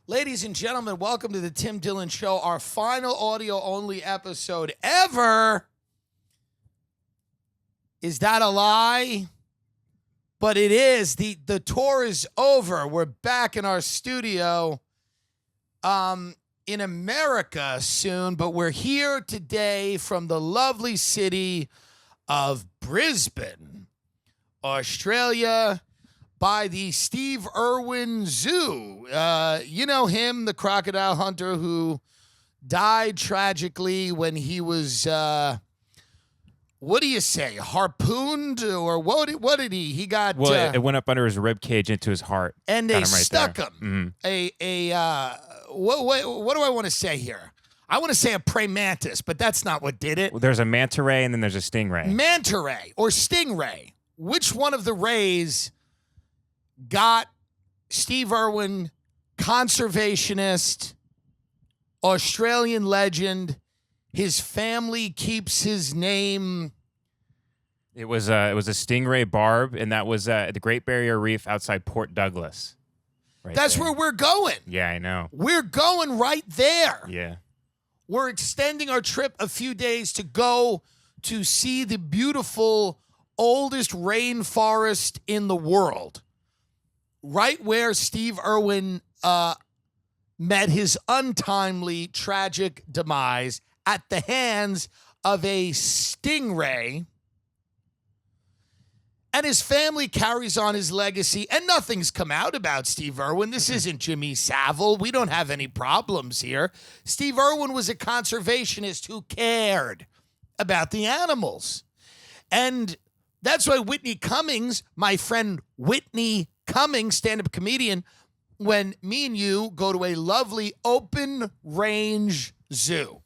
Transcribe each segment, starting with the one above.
Ladies and gentlemen, welcome to the Tim Dillon Show, our final audio-only episode ever. Is that a lie? But it is. The tour is over. We're back in our studio in America soon, but we're here today from the lovely city of Brisbane, Australia, by the Steve Irwin Zoo. You know him, the crocodile hunter who died tragically when he was, what do you say, harpooned? Or what did he? He got... Well, it went up under his rib cage into his heart. And they stuck him. Mm-hmm. What do I want to say here? I want to say a praying mantis, but that's not what did it. Well, there's a manta ray and then there's a stingray. Manta ray or stingray. Which one of the rays got Steve Irwin, conservationist, Australian legend? His family keeps his name. It was a stingray barb, and that was at the Great Barrier Reef outside Port Douglas. Right That's there. where we're going. Yeah, I know. We're going right there. Yeah. We're extending our trip a few days to go to see the beautiful, oldest rainforest in the world. Right where Steve Irwin met his untimely, tragic demise at the hands of a stingray. And his family carries on his legacy, and nothing's come out about Steve Irwin. This isn't Jimmy Savile. We don't have any problems here. Steve Irwin was a conservationist who cared about the animals. And that's why Whitney Cummings, my friend Whitney Cummings, stand-up comedian, when me and you go to a lovely open-range zoo.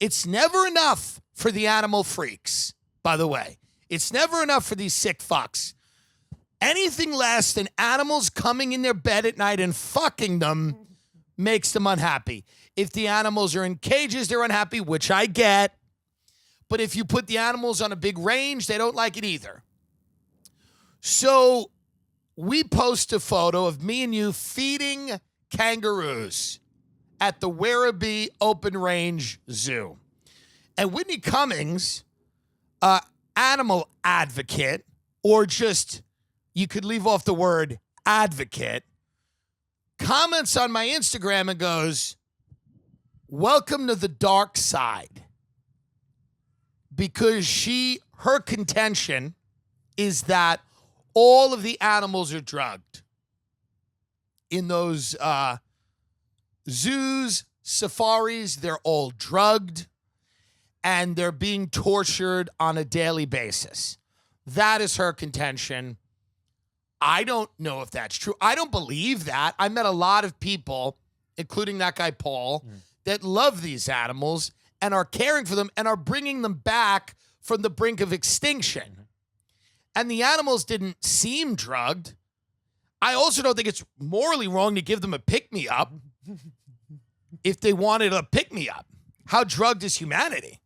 It's never enough for the animal freaks, by the way. It's never enough for these sick fucks. Anything less than animals coming in their bed at night and fucking them makes them unhappy. If the animals are in cages, they're unhappy, which I get. But if you put the animals on a big range, they don't like it either. So we post a photo of me and you feeding kangaroos at the Werribee Open Range Zoo. And Whitney Cummings, animal advocate, or just, you could leave off the word advocate, comments on my Instagram and goes, "Welcome to the dark side." Because her contention is that all of the animals are drugged in those zoos, safaris. They're all drugged and they're being tortured on a daily basis. That is her contention. I don't know if that's true. I don't believe that. I met a lot of people, including that guy Paul, that love these animals and are caring for them and are bringing them back from the brink of extinction. And the animals didn't seem drugged. I also don't think it's morally wrong to give them a pick-me-up if they wanted a pick-me-up. How drugged is humanity?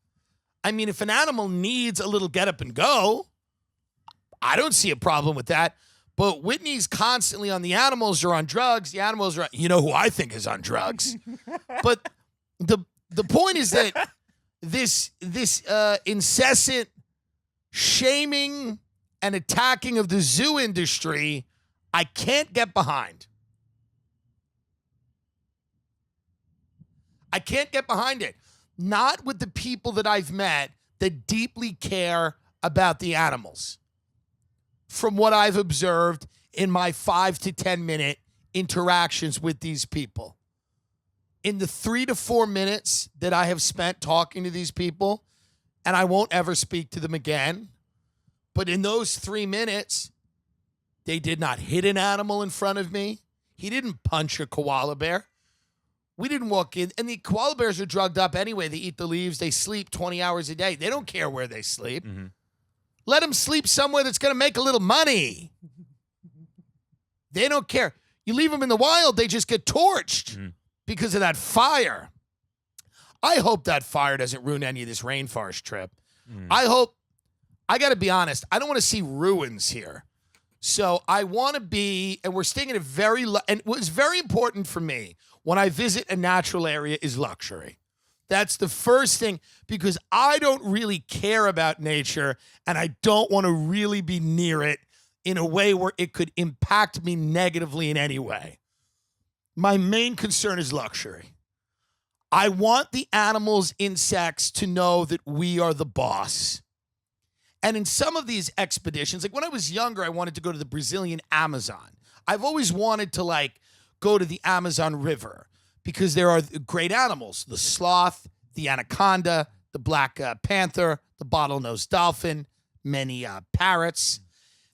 I mean, if an animal needs a little get up and go, I don't see a problem with that. But Whitney's constantly on the animals are on drugs. The animals are, you know who I think is on drugs. But the point is that this incessant shaming and attacking of the zoo industry, I can't get behind. I can't get behind it. Not with the people that I've met that deeply care about the animals. From what I've observed in my 5 to 10 minute interactions with these people. In the 3 to 4 minutes that I have spent talking to these people, and I won't ever speak to them again, but in those 3 minutes, they did not hit an animal in front of me. He didn't punch a koala bear. We didn't walk in, and the koala bears are drugged up anyway. They eat the leaves. They sleep 20 hours a day. They don't care where they sleep. Mm-hmm. Let them sleep somewhere that's going to make a little money. They don't care. You leave them in the wild, they just get torched because of that fire. I hope that fire doesn't ruin any of this rainforest trip. I got to be honest, I don't want to see ruins here. So I want to be, and we're staying in a and it was very important for me when I visit a natural area is luxury. That's the first thing, because I don't really care about nature and I don't want to really be near it in a way where it could impact me negatively in any way. My main concern is luxury. I want the animals, insects to know that we are the boss. And in some of these expeditions, like when I was younger, I wanted to go to the Brazilian Amazon. I've always wanted to like go to the Amazon River because there are great animals, the sloth, the anaconda, the black panther, the bottlenose dolphin, many parrots.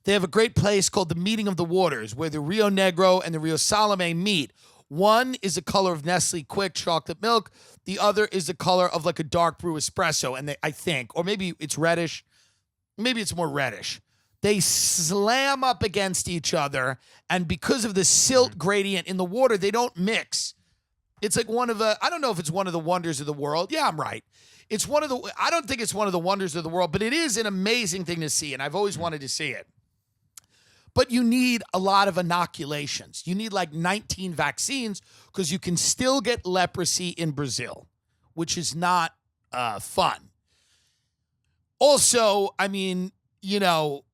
They have a great place called the Meeting of the Waters where the Rio Negro and the Rio Salome meet. One is the color of Nestle Quick chocolate milk. The other is the color of like a dark brew espresso. And I think, or maybe it's reddish. Maybe it's more reddish. They slam up against each other. And because of the silt gradient in the water, they don't mix. It's like I don't know if it's one of the wonders of the world. Yeah, I'm right. I don't think it's one of the wonders of the world, but it is an amazing thing to see. And I've always wanted to see it. But you need a lot of inoculations. You need like 19 vaccines because you can still get leprosy in Brazil, which is not fun. Also, I mean, you know,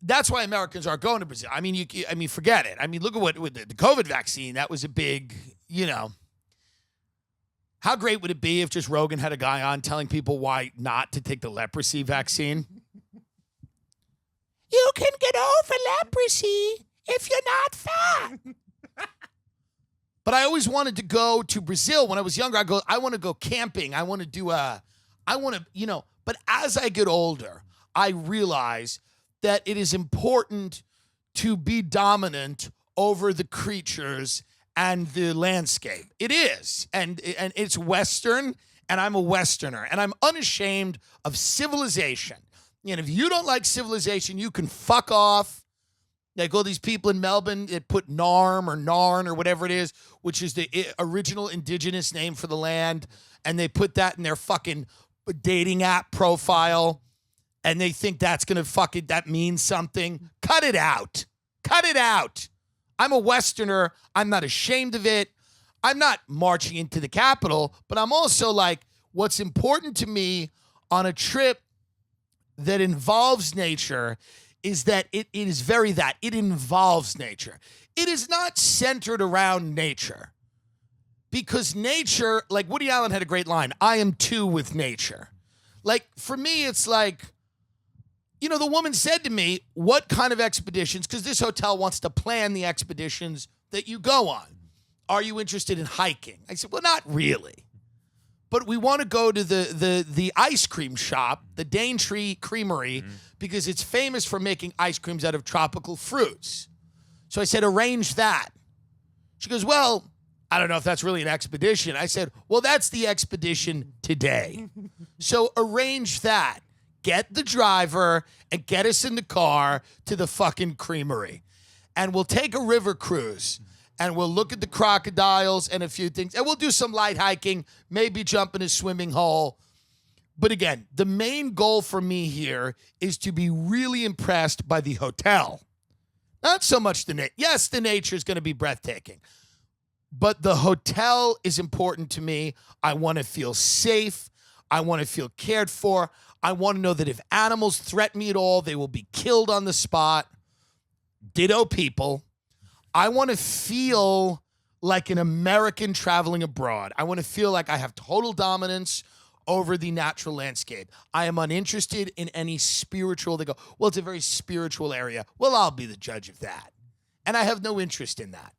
that's why Americans aren't going to Brazil. I mean, forget it. I mean, look at what with the COVID vaccine. That was a big, you know. How great would it be if just Rogan had a guy on telling people why not to take the leprosy vaccine? You can get over leprosy if you're not fat. But I always wanted to go to Brazil. When I was younger, I want to go camping. I want to do but as I get older, I realize that it is important to be dominant over the creatures and the landscape. It is. And it's Western, and I'm a Westerner. And I'm unashamed of civilization. And if you don't like civilization, you can fuck off. Like all these people in Melbourne that put Narm or Narn or whatever it is, which is the original indigenous name for the land, and they put that in their fucking dating app profile, and they think that's gonna that means something. Cut it out. Cut it out. I'm a Westerner. I'm not ashamed of it. I'm not marching into the Capitol, but I'm also like, what's important to me on a trip that involves nature is that it involves nature. It is not centered around nature. Because nature, like Woody Allen had a great line, I am two with nature. Like, for me, it's like, you know, the woman said to me, what kind of expeditions, because this hotel wants to plan the expeditions that you go on. Are you interested in hiking? I said, well, not really. But we want to go to the ice cream shop, the Daintree Creamery, because it's famous for making ice creams out of tropical fruits. So I said, arrange that. She goes, well, I don't know if that's really an expedition. I said, well, that's the expedition today. So arrange that. Get the driver and get us in the car to the fucking creamery. And we'll take a river cruise. And we'll look at the crocodiles and a few things. And we'll do some light hiking, maybe jump in a swimming hole. But again, the main goal for me here is to be really impressed by the hotel. Not so much the nature. Yes, the nature is going to be breathtaking. But the hotel is important to me. I want to feel safe. I want to feel cared for. I want to know that if animals threaten me at all, they will be killed on the spot. Ditto people. I want to feel like an American traveling abroad. I want to feel like I have total dominance over the natural landscape. I am uninterested in any spiritual. They go, well, it's a very spiritual area. Well, I'll be the judge of that. And I have no interest in that.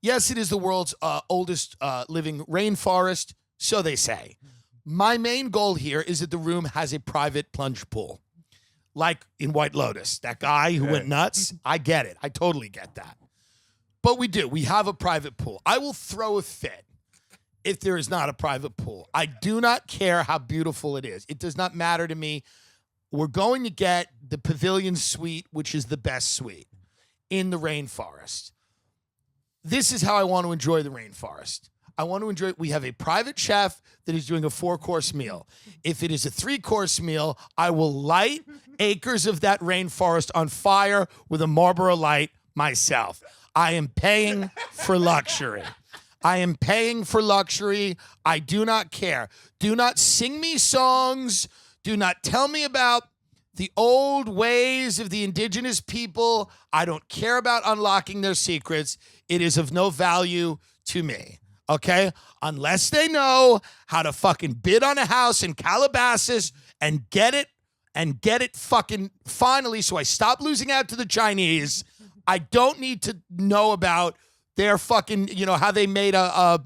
Yes, it is the world's oldest living rainforest, so they say. My main goal here is that the room has a private plunge pool. Like in White Lotus, that guy who went nuts, I get it. I totally get that. But we do. We have a private pool. I will throw a fit if there is not a private pool. I do not care how beautiful it is. It does not matter to me. We're going to get the pavilion suite, which is the best suite in the rainforest. This is how I want to enjoy the rainforest. I want to enjoy it. We have a private chef that is doing a 4-course meal. If it is a 3-course meal, I will light acres of that rainforest on fire with a Marlboro light myself. I am paying for luxury. I am paying for luxury. I do not care. Do not sing me songs. Do not tell me about the old ways of the indigenous people. I don't care about unlocking their secrets. It is of no value to me. Okay? Unless they know how to fucking bid on a house in Calabasas and get it fucking finally, so I stop losing out to the Chinese. I don't need to know about their fucking, how they made a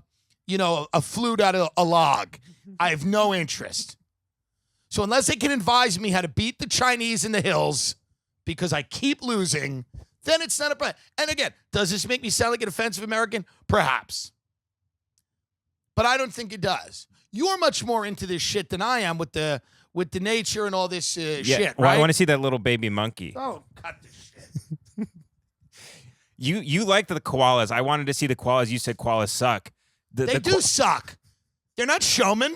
flute out of a log. I have no interest. So unless they can advise me how to beat the Chinese in the hills because I keep losing, then it's not a problem. And again, does this make me sound like an offensive American? Perhaps. But I don't think it does. You're much more into this shit than I am with the nature and all this shit, well, right? I want to see that little baby monkey. Oh, cut this shit. You liked the koalas. I wanted to see the koalas. You said koalas suck. They do suck. They're not showmen.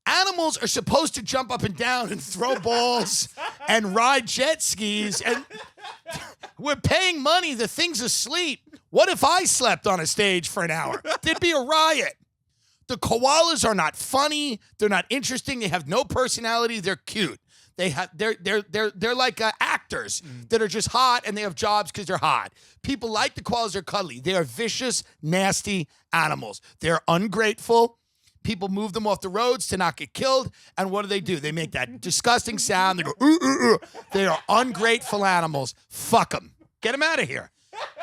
Animals are supposed to jump up and down and throw balls and ride jet skis. And we're paying money. The thing's asleep. What if I slept on a stage for an hour? There'd be a riot. The koalas are not funny. They're not interesting. They have no personality. They're cute. They're like actors that are just hot and they have jobs because they're hot. People like the koalas. They're cuddly. They are vicious, nasty animals. They're ungrateful. People move them off the roads to not get killed. And what do? They make that disgusting sound. They go, ooh, ooh, ooh. They are ungrateful animals. Fuck them. Get them out of here.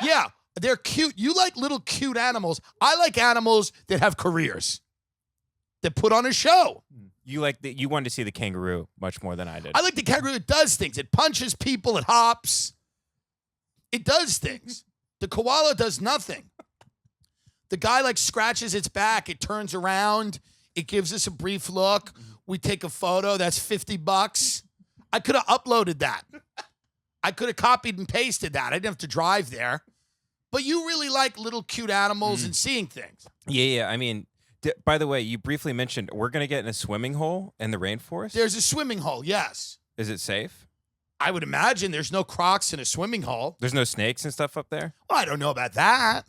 Yeah, they're cute. You like little cute animals. I like animals that have careers, that put on a show. You wanted to see the kangaroo much more than I did. I like the kangaroo. It does things. It punches people. It hops. It does things. The koala does nothing. The guy scratches its back. It turns around. It gives us a brief look. We take a photo. That's $50. I could have uploaded that. I could have copied and pasted that. I didn't have to drive there. But you really like little cute animals and seeing things. Yeah. I mean, by the way, you briefly mentioned we're going to get in a swimming hole in the rainforest. There's a swimming hole, yes. Is it safe? I would imagine there's no crocs in a swimming hole. There's no snakes and stuff up there? Well, I don't know about that.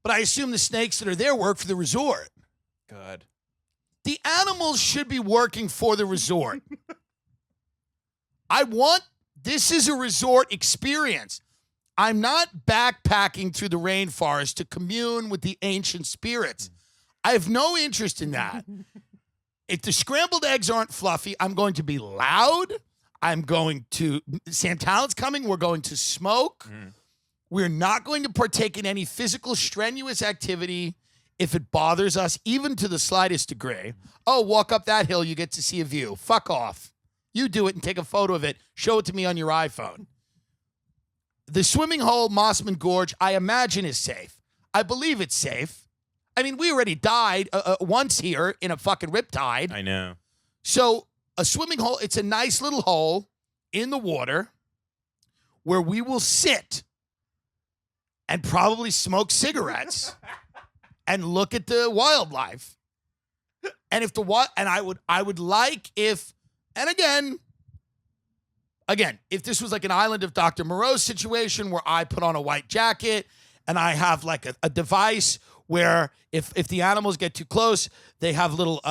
But I assume the snakes that are there work for the resort. Good. The animals should be working for the resort. This is a resort experience. I'm not backpacking through the rainforest to commune with the ancient spirits. I have no interest in that. If the scrambled eggs aren't fluffy, I'm going to be loud. Sam Tallent's coming. We're going to smoke. We're not going to partake in any physical strenuous activity if it bothers us, even to the slightest degree. Oh, walk up that hill, you get to see a view. Fuck off. You do it and take a photo of it. Show it to me on your iPhone. The swimming hole, Mossman Gorge, I imagine is safe. I believe it's safe. I mean, we already died once here in a fucking riptide. I know. So a swimming hole, it's a nice little hole in the water where we will sit and probably smoke cigarettes and look at the wildlife. And I would like if, and again, if this was like an Island of Dr. Moreau situation where I put on a white jacket and I have like a device where if the animals get too close, they have little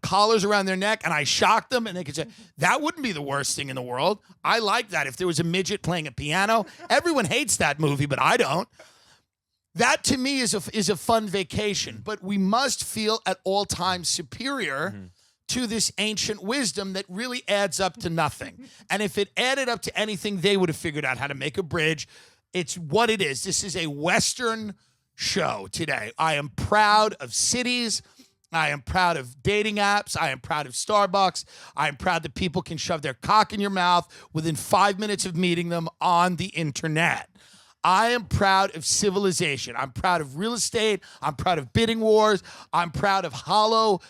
collars around their neck and I shock them and they can say, that wouldn't be the worst thing in the world. I like that. If there was a midget playing a piano, everyone hates that movie, but I don't. That to me is a fun vacation, but we must feel at all times superior to this ancient wisdom that really adds up to nothing. And if it added up to anything, they would have figured out how to make a bridge. It's what it is. This is a Western show today. I am proud of cities. I am proud of dating apps. I am proud of Starbucks. I am proud that people can shove their cock in your mouth within 5 minutes of meeting them on the internet. I am proud of civilization. I'm proud of real estate. I'm proud of bidding wars. I'm proud of hollow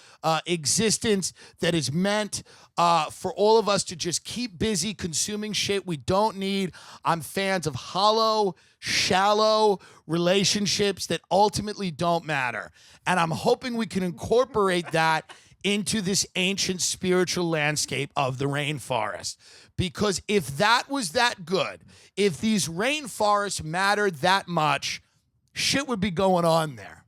existence that is meant for all of us to just keep busy consuming shit we don't need. I'm fans of hollow, shallow relationships that ultimately don't matter. And I'm hoping we can incorporate that into this ancient spiritual landscape of the rainforest. Because if that was that good, if these rainforests mattered that much, shit would be going on there.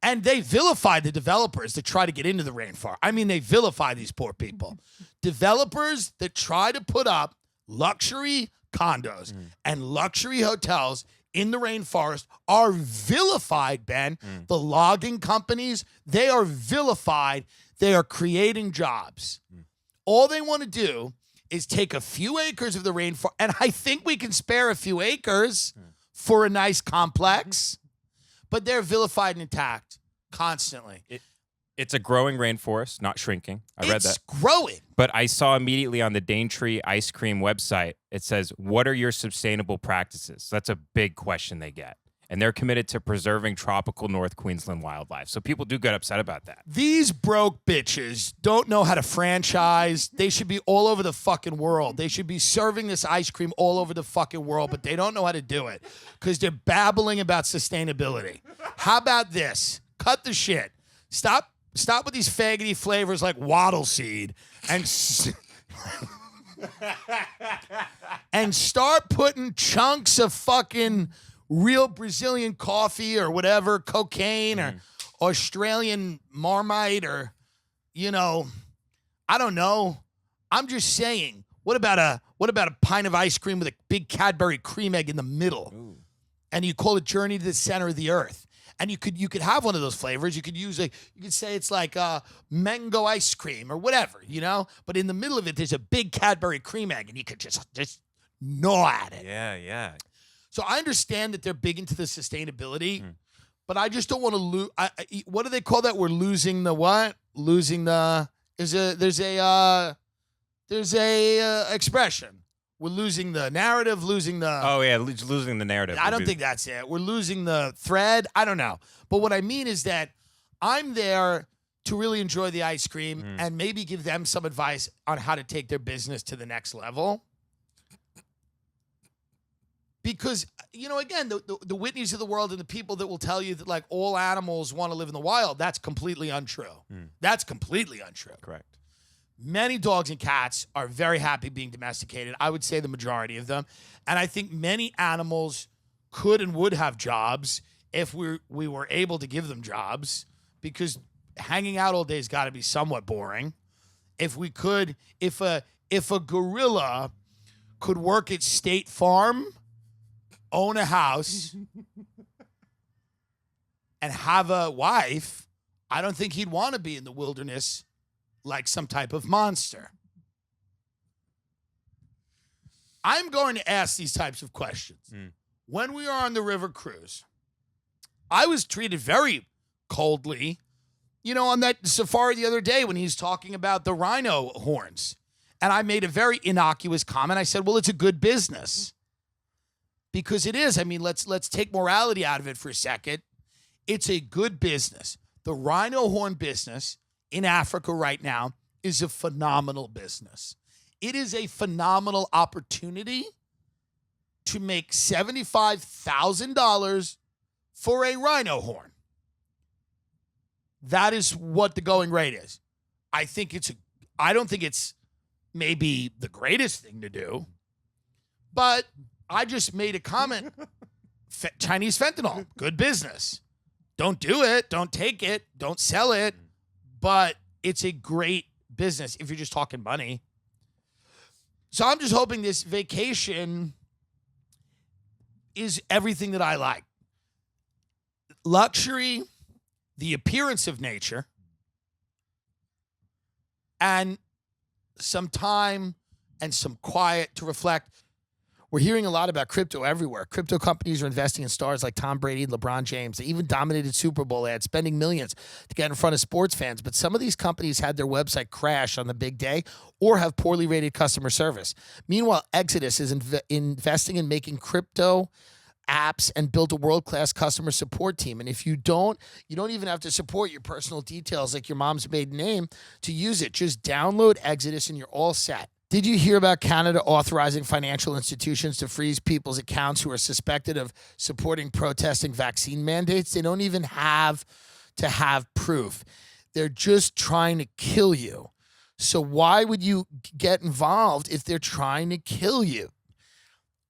And they vilify the developers that try to get into the rainforest. I mean, they vilify these poor people. Developers that try to put up luxury condos and luxury hotels in the rainforest are vilified, Ben. The logging companies, they are vilified. They are creating jobs. All they want to do is take a few acres of the rainforest, and I think we can spare a few acres for a nice complex, but they're vilified and attacked constantly. It's a growing rainforest, not shrinking. I read that. It's growing. But I saw immediately on the Daintree ice cream website, it says, what are your sustainable practices? That's a big question they get. And they're committed to preserving tropical North Queensland wildlife. So people do get upset about that. These broke bitches don't know how to franchise. They should be all over the fucking world. They should be serving this ice cream all over the fucking world, but they don't know how to do it because they're babbling about sustainability. How about this? Cut the shit. Stop with these faggoty flavors like wattle seed and and start putting chunks of fucking real Brazilian coffee or whatever, cocaine or Australian Marmite or, I don't know. I'm just saying, what about a pint of ice cream with a big Cadbury cream egg in the middle? Ooh. And you call it Journey to the Center of the Earth. And you could have one of those flavors. You could say it's like mango ice cream or whatever, But in the middle of it, there's a big Cadbury cream egg, and you could just gnaw at it. Yeah. So I understand that they're big into the sustainability, but I just don't want to lose. What do they call that? We're losing the what? Losing the there's a expression. We're losing the narrative, losing the... losing the narrative. I don't think that's it. We're losing the thread. I don't know. But what I mean is that I'm there to really enjoy the ice cream and maybe give them some advice on how to take their business to the next level. Because, again, the Whitneys of the world and the people that will tell you that, like, all animals want to live in the wild, that's completely untrue. That's completely untrue. Correct. Many dogs and cats are very happy being domesticated. I would say the majority of them. And I think many animals could and would have jobs if we were able to give them jobs, because hanging out all day has got to be somewhat boring. If a gorilla could work at State Farm, own a house, and have a wife, I don't think he'd want to be in the wilderness like some type of monster. I'm going to ask these types of questions. When we are on the river cruise, I was treated very coldly, on that safari the other day when he's talking about the rhino horns. And I made a very innocuous comment. I said, well, it's a good business. Because it is. I mean, let's take morality out of it for a second. It's a good business. The rhino horn business in Africa right now is a phenomenal business. It is a phenomenal opportunity to make $75,000 for a rhino horn. That is what the going rate is. I don't think it's maybe the greatest thing to do, but I just made a comment. Chinese fentanyl, good business. Don't do it. Don't take it. Don't sell it. But it's a great business if you're just talking money. So I'm just hoping this vacation is everything that I like. Luxury, the appearance of nature, and some time and some quiet to reflect. We're hearing a lot about crypto everywhere. Crypto companies are investing in stars like Tom Brady and LeBron James. They even dominated Super Bowl ads, spending millions to get in front of sports fans. But some of these companies had their website crash on the big day or have poorly rated customer service. Meanwhile, Exodus is investing in making crypto apps and built a world-class customer support team. And if you don't even have to support your personal details like your mom's maiden name to use it. Just download Exodus and you're all set. Did you hear about Canada authorizing financial institutions to freeze people's accounts who are suspected of supporting protesting vaccine mandates? They don't even have to have proof. They're just trying to kill you. So why would you get involved if they're trying to kill you?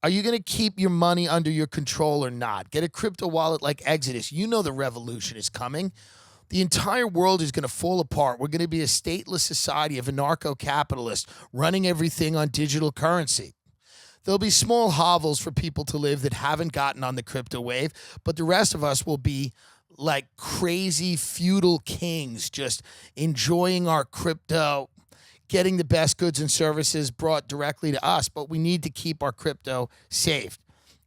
Are you going to keep your money under your control or not? Get a crypto wallet like Exodus. You know the revolution is coming. The entire world is going to fall apart. We're going to be a stateless society of anarcho-capitalists running everything on digital currency. There'll be small hovels for people to live that haven't gotten on the crypto wave, but the rest of us will be like crazy feudal kings just enjoying our crypto, getting the best goods and services brought directly to us, but we need to keep our crypto safe.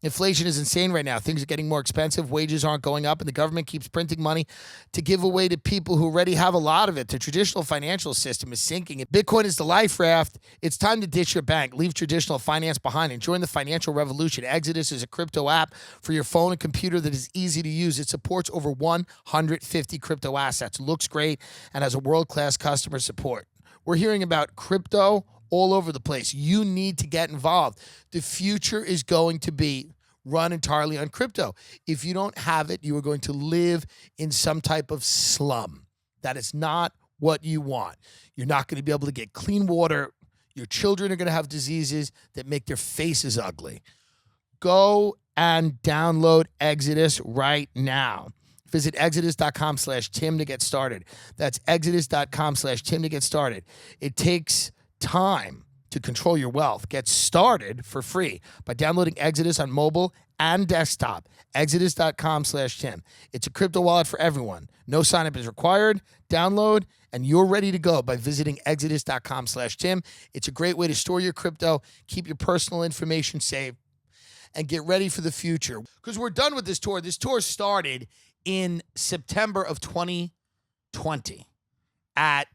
Inflation is insane right now. Things are getting more expensive. Wages aren't going up, and the government keeps printing money to give away to people who already have a lot of it. The traditional financial system is sinking. Bitcoin is the life raft. It's time to ditch your bank. Leave traditional finance behind and join the financial revolution. Exodus is a crypto app for your phone and computer that is easy to use. It supports over 150 crypto assets, looks great, and has a world-class customer support. We're hearing about crypto all over the place. You need to get involved. The future is going to be run entirely on crypto. If you don't have it, you are going to live in some type of slum. That is not what you want. You're not going to be able to get clean water. Your children are going to have diseases that make their faces ugly. Go and download Exodus right now. Visit exodus.com/Tim to get started. That's exodus.com/Tim to get started. It takes time to control your wealth. Get started for free by downloading Exodus on mobile and desktop. Exodus.com/Tim. It's a crypto wallet for everyone. No sign-up is required. Download, and you're ready to go by visiting exodus.com/Tim. It's a great way to store your crypto, keep your personal information safe, and get ready for the future. Because we're done with this tour. This tour started in September of 2020 at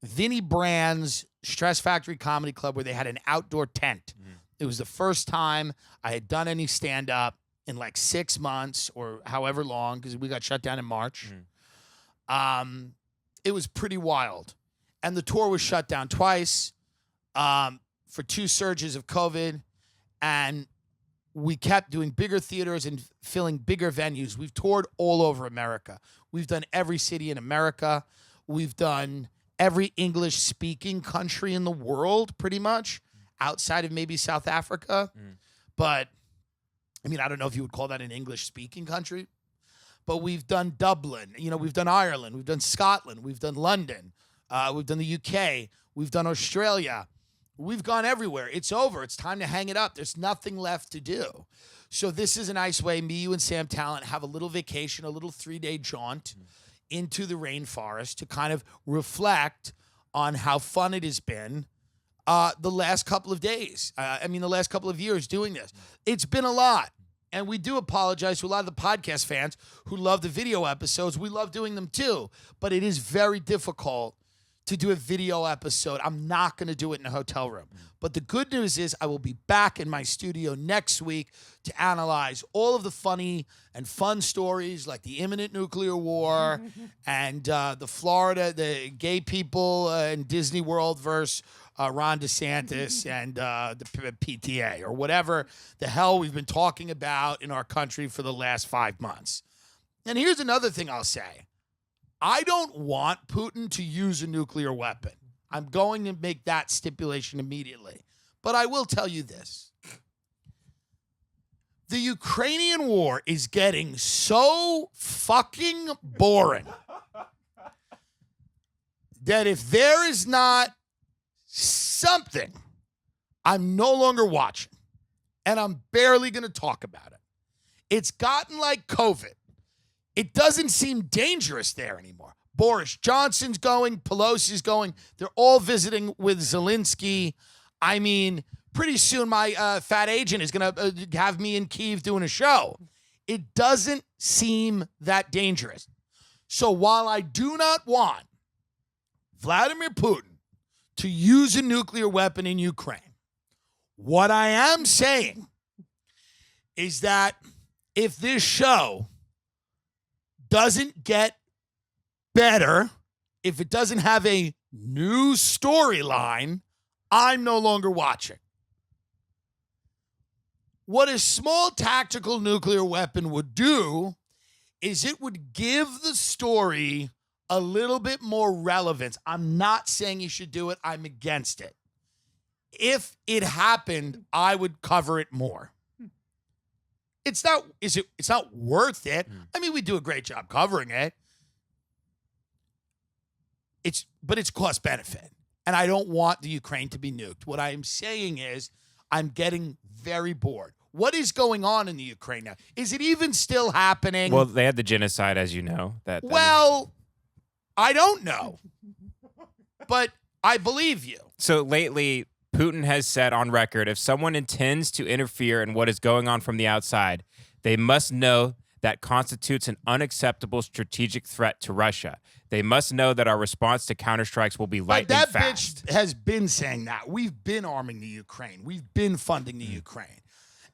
Vinny Brand's Stress Factory Comedy Club, where they had an outdoor tent. It was the first time I had done any stand-up in like 6 months or however long, because we got shut down in March. It was pretty wild. And the tour was shut down twice for 2 surges of COVID. And we kept doing bigger theaters and filling bigger venues. We've toured all over America. We've done every city in America. We've done every English-speaking country in the world, pretty much, outside of maybe South Africa. But, I mean, I don't know if you would call that an English-speaking country. But we've done Dublin. You know, we've done Ireland. We've done Scotland. We've done London. We've done the UK. We've done Australia. We've gone everywhere. It's over. It's time to hang it up. There's nothing left to do. So this is a nice way, me, you, and Sam Tallent have a little vacation, a little 3-day jaunt into the rainforest to kind of reflect on how fun it has been the last couple of days. The last couple of years doing this. It's been a lot. And we do apologize to a lot of the podcast fans who love the video episodes. We love doing them too. But it is very difficult to do a video episode. I'm not going to do it in a hotel room. But the good news is I will be back in my studio next week to analyze all of the funny and fun stories like the imminent nuclear war and the gay people in Disney World versus Ron DeSantis and the PTA or whatever the hell we've been talking about in our country for the last 5 months. And here's another thing I'll say. I don't want Putin to use a nuclear weapon. I'm going to make that stipulation immediately. But I will tell you this. The Ukrainian war is getting so fucking boring that if there is not something, I'm no longer watching. And I'm barely going to talk about it. It's gotten like COVID. It doesn't seem dangerous there anymore. Boris Johnson's going. Pelosi's going. They're all visiting with Zelensky. I mean, pretty soon my fat agent is going to have me in Kyiv doing a show. It doesn't seem that dangerous. So while I do not want Vladimir Putin to use a nuclear weapon in Ukraine, what I am saying is that if this show doesn't get better, if it doesn't have a new storyline, I'm no longer watching. What a small tactical nuclear weapon would do is it would give the story a little bit more relevance. I'm not saying you should do it. I'm against it. if it happened, I would cover it more. It's not worth it. I mean, we do a great job covering it. But it's cost benefit. And I don't want the Ukraine to be nuked. What I am saying is I'm getting very bored. What is going on in the Ukraine now? Is it even still happening? Well, they had the genocide, as you know. I don't know. But I believe you. So lately, Putin has said on record, if someone intends to interfere in what is going on from the outside, they must know that constitutes an unacceptable strategic threat to Russia. They must know that our response to counterstrikes will be lightning fast. But that bitch has been saying that. We've been arming the Ukraine. We've been funding the Ukraine.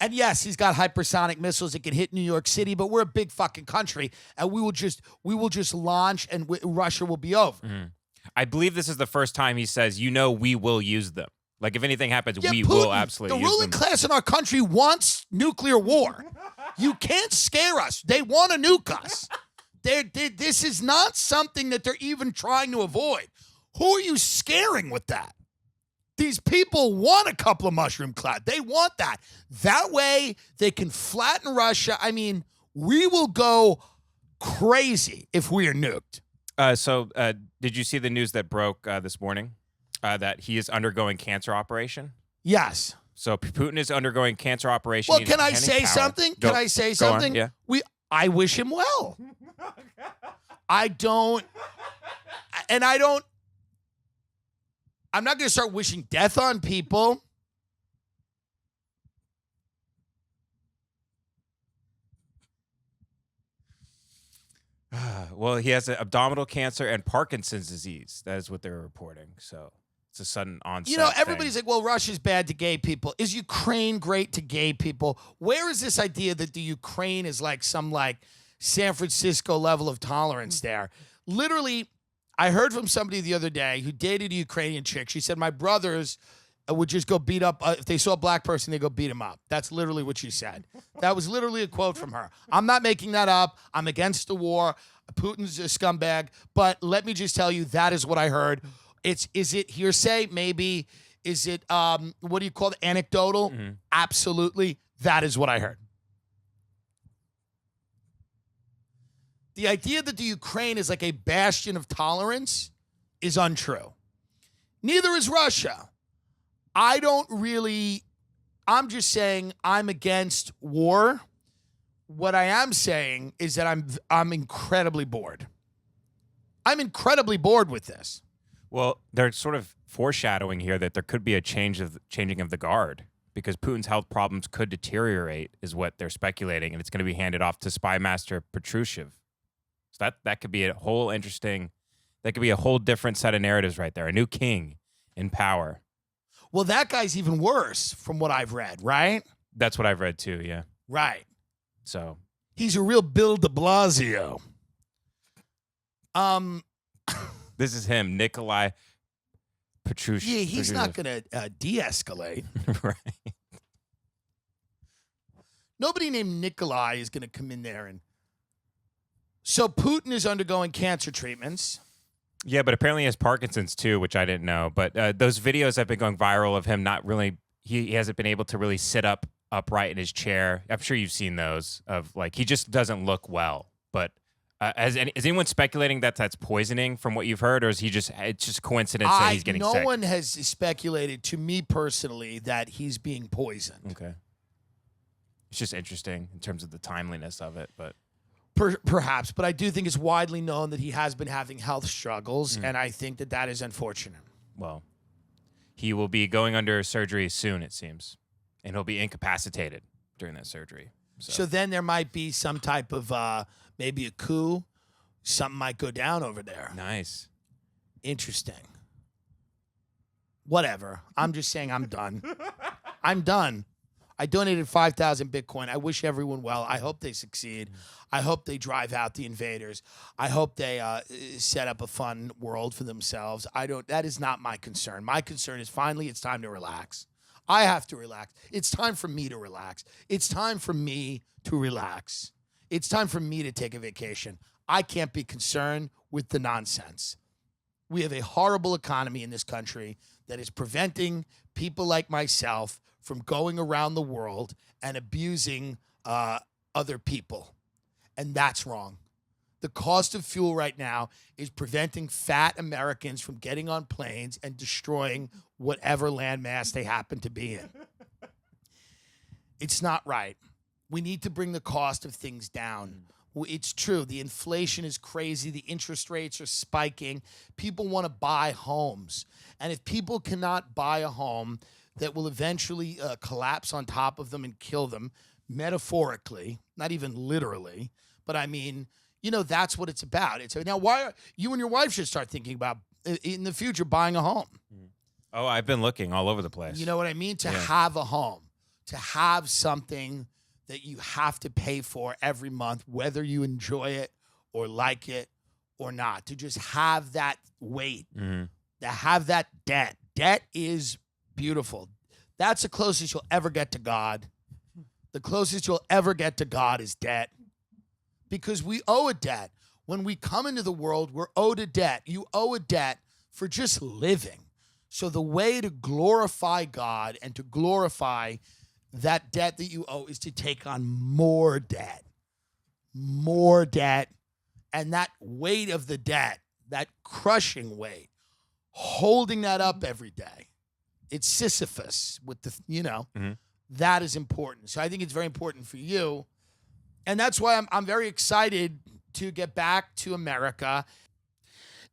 And yes, he's got hypersonic missiles that can hit New York City, but we're a big fucking country, and we will just launch, and Russia will be over. I believe this is the first time he says, we will use them. Like, if anything happens, we Putin, will absolutely use them. The ruling class in our country wants nuclear war. You can't scare us. They want to nuke us. This is not something that they're even trying to avoid. Who are you scaring with that? These people want a couple of mushroom clouds. They want that. That way, they can flatten Russia. I mean, we will go crazy if we are nuked. So, did you see the news that broke this morning? That he is undergoing cancer operation? Yes. So Putin is undergoing cancer operation. Well, can I say something? Can I say something? Yeah. I wish him well. I'm not going to start wishing death on people. Well, he has abdominal cancer and Parkinson's disease. That is what they're reporting. So it's a sudden onset. Everybody's like, well, Russia's bad to gay people. Is Ukraine great to gay people? Where is this idea that the Ukraine is like some San Francisco level of tolerance there? Literally, I heard from somebody the other day who dated a Ukrainian chick. She said, my brothers would just go beat up. If they saw a black person, they go beat him up. That's literally what she said. That was literally a quote from her. I'm not making that up. I'm against the war. Putin's a scumbag. But let me just tell you, that is what I heard. Is it hearsay? Maybe. Is it, what do you call it, anecdotal? Mm-hmm. Absolutely. That is what I heard. The idea that the Ukraine is like a bastion of tolerance is untrue. Neither is Russia. I'm just saying I'm against war. What I am saying is that I'm incredibly bored. I'm incredibly bored with this. Well, they're sort of foreshadowing here that there could be a changing of the guard because Putin's health problems could deteriorate, is what they're speculating, and it's going to be handed off to Spy Master Patrushev. So that could be a whole different set of narratives right there. A new king in power. Well, that guy's even worse from what I've read, right? That's what I've read too, yeah. Right. So he's a real Bill de Blasio. This is him, Nikolai Patrushev. Yeah, he's not going to de-escalate. Right. Nobody named Nikolai is going to come in there and... So Putin is undergoing cancer treatments. Yeah, but apparently he has Parkinson's too, which I didn't know. But those videos have been going viral of him not really... He hasn't been able to really sit upright in his chair. I'm sure you've seen those of he just doesn't look well. But is anyone speculating that that's poisoning from what you've heard, or is it's just coincidence that he's getting sick? No one has speculated to me personally that he's being poisoned. Okay. It's just interesting in terms of the timeliness of it, but perhaps. But I do think it's widely known that he has been having health struggles, and I think that is unfortunate. Well, he will be going under surgery soon, it seems, and he'll be incapacitated during that surgery. So then there might be some type of maybe a coup. Something might go down over there. Nice. Interesting. Whatever. I'm just saying I'm done. I'm done. I donated 5,000 Bitcoin. I wish everyone well. I hope they succeed. I hope they drive out the invaders. I hope they set up a fun world for themselves. That is not my concern. My concern is finally it's time to relax. I have to relax. It's time for me to relax. It's time for me to relax. It's time for me to take a vacation. I can't be concerned with the nonsense. We have a horrible economy in this country. that is preventing people like myself from going around the world and abusing other people. And that's wrong. The cost of fuel right now is preventing fat Americans from getting on planes and destroying whatever landmass they happen to be in. It's not right. We need to bring the cost of things down. It's true. The inflation is crazy. The interest rates are spiking. People want to buy homes. And if people cannot buy a home that will eventually collapse on top of them and kill them, metaphorically, not even literally, but I mean, you know, that's what it's about. It's now why are, you and your wife should start thinking about in the future buying a home. Oh, I've been looking all over the place. You know what I mean? To have a home, to have something that you have to pay for every month, whether you enjoy it or like it or not, to just have that weight, to have that debt. Debt is beautiful. That's the closest you'll ever get to God. The closest you'll ever get to God is debt. Because we owe a debt. When we come into the world, we're owed a debt. You owe a debt for just living. So the way to glorify God and to glorify that debt that you owe is to take on more debt. And that weight of the debt, that crushing weight, holding that up every day. It's Sisyphus with the, that is important. So I think it's very important for you. And that's why I'm very excited to get back to America.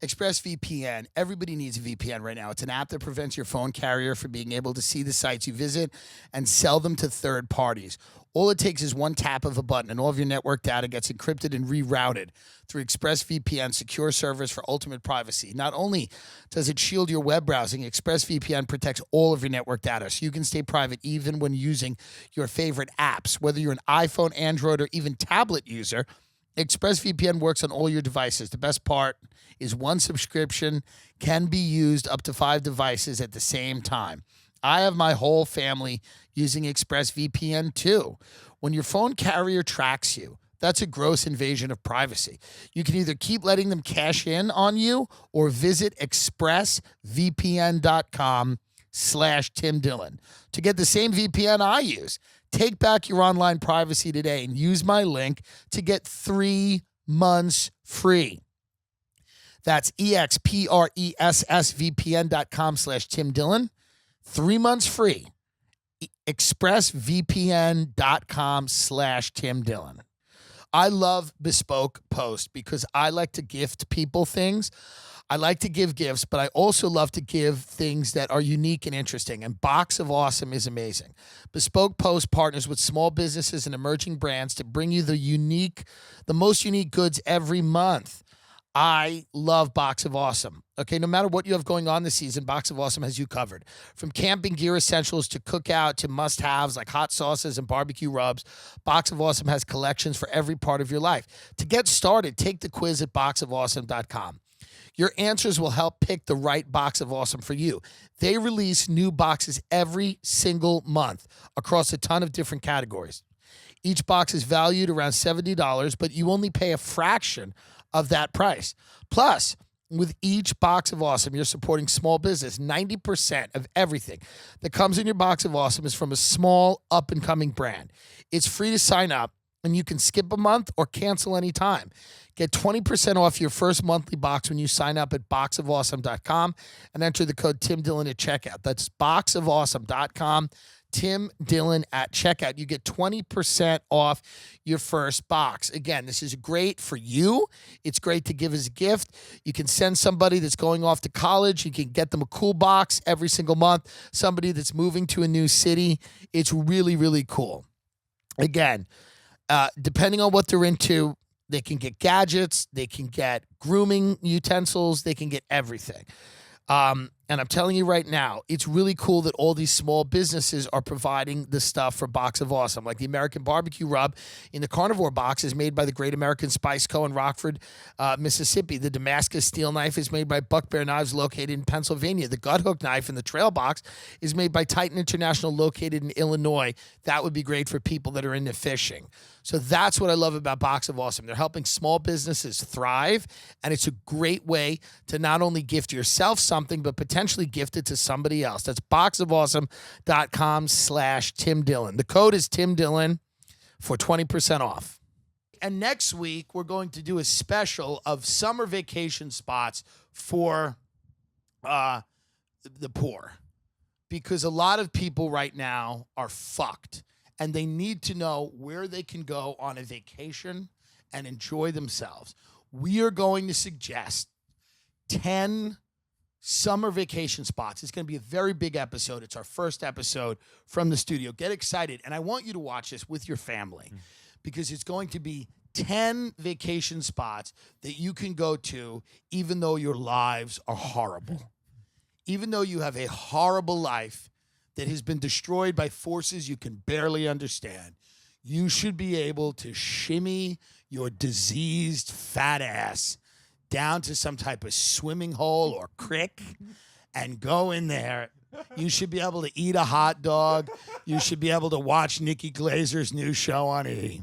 ExpressVPN. Everybody needs a VPN right now. It's an app that prevents your phone carrier from being able to see the sites you visit and sell them to third parties. All it takes is one tap of a button, and all of your network data gets encrypted and rerouted through ExpressVPN secure servers for ultimate privacy. Not only does it shield your web browsing, ExpressVPN protects all of your network data, so you can stay private even when using your favorite apps. Whether you're an iPhone, Android, or even tablet user, ExpressVPN works on all your devices. The best part is one subscription can be used up to 5 devices at the same time. I have my whole family using ExpressVPN too. When your phone carrier tracks you, that's a gross invasion of privacy. You can either keep letting them cash in on you or visit expressvpn.com/Tim Dillon to get the same VPN I use. Take back your online privacy today and use my link to get 3 months free. That's expressvpn.com/Tim Dillon. 3 months free. expressvpn.com/Tim Dillon. I love Bespoke Post because I like to gift people things. I like to give gifts, but I also love to give things that are unique and interesting. And Box of Awesome is amazing. Bespoke Post partners with small businesses and emerging brands to bring you the most unique goods every month. I love Box of Awesome. Okay, no matter what you have going on this season, Box of Awesome has you covered. From camping gear essentials to cookout to must-haves like hot sauces and barbecue rubs, Box of Awesome has collections for every part of your life. To get started, take the quiz at boxofawesome.com. Your answers will help pick the right Box of Awesome for you. They release new boxes every single month across a ton of different categories. Each box is valued around $70, but you only pay a fraction of that price. Plus, with each Box of Awesome, you're supporting small business. 90% of everything that comes in your Box of Awesome is from a small, up-and-coming brand. It's free to sign up, and you can skip a month or cancel anytime. Get 20% off your first monthly box when you sign up at boxofawesome.com and enter the code Tim Dillon at checkout. That's boxofawesome.com. Tim Dillon at checkout. You get 20% off your first box. Again, this is great for you. It's great to give as a gift. You can send somebody that's going off to college. You can get them a cool box every single month. Somebody that's moving to a new city. It's really, really cool. Again, depending on what they're into, they can get gadgets. They can get grooming utensils. They can get everything. And I'm telling you right now, it's really cool that all these small businesses are providing the stuff for Box of Awesome. Like the American Barbecue Rub in the Carnivore box is made by the Great American Spice Co. in Rockford, Mississippi. The Damascus Steel Knife is made by Buck Bear Knives located in Pennsylvania. The Gut Hook Knife in the Trail box is made by Titan International located in Illinois. That would be great for people that are into fishing. So that's what I love about Box of Awesome. They're helping small businesses thrive, and it's a great way to not only gift yourself something, but potentially potentially gift it to somebody else. That's boxofawesome.com/Tim Dillon. The code is Tim Dillon for 20% off. And next week, we're going to do a special of summer vacation spots for the poor. Because a lot of people right now are fucked. And they need to know where they can go on a vacation and enjoy themselves. We are going to suggest 10 summer vacation spots. It's going to be a very big episode. It's our first episode from the studio. Get excited. And I want you to watch this with your family because it's going to be 10 vacation spots that you can go to even though your lives are horrible. Even though you have a horrible life that has been destroyed by forces you can barely understand, you should be able to shimmy your diseased fat ass down to some type of swimming hole or creek and go in there. You should be able to eat a hot dog. You should be able to watch Nikki Glazer's new show on E!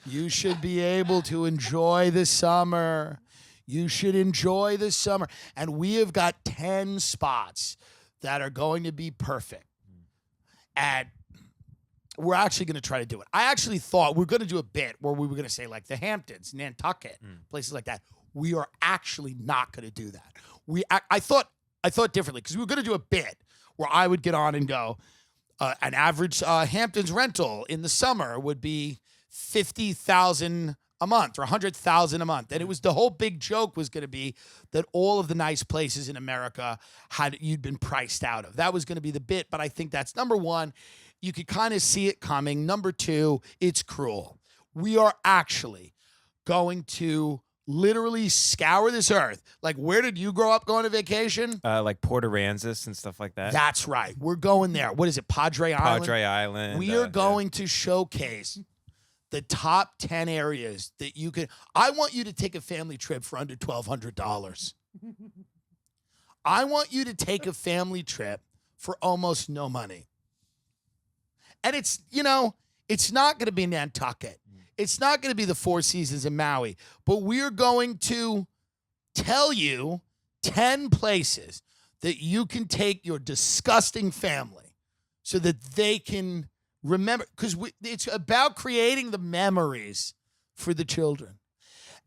You should be able to enjoy the summer. You should enjoy the summer. And we have got 10 spots that are going to be perfect. And we're actually going to try to do it. I actually thought we were going to do a bit where we were going to say like the Hamptons, Nantucket, places like that. We are actually not going to do that. I thought differently because we were going to do a bit where I would get on and go, an average Hamptons rental in the summer would be $50,000 a month or $100,000 a month. And it was the whole big joke was going to be that all of the nice places in America you'd been priced out of. That was going to be the bit. But I think that's number one. You could kind of see it coming. Number two, it's cruel. We are actually going to literally scour this earth. Like, where did you grow up going to vacation? Like Port Aransas and stuff like that. That's right. We're going there. What is it? Padre Island? Padre Island. We are going to showcase the top 10 areas that you can. I want you to take a family trip for under $1,200. I want you to take a family trip for almost no money. And it's not going to be Nantucket. It's not going to be the Four Seasons in Maui. But we're going to tell you 10 places that you can take your disgusting family so that they can remember, because it's about creating the memories for the children.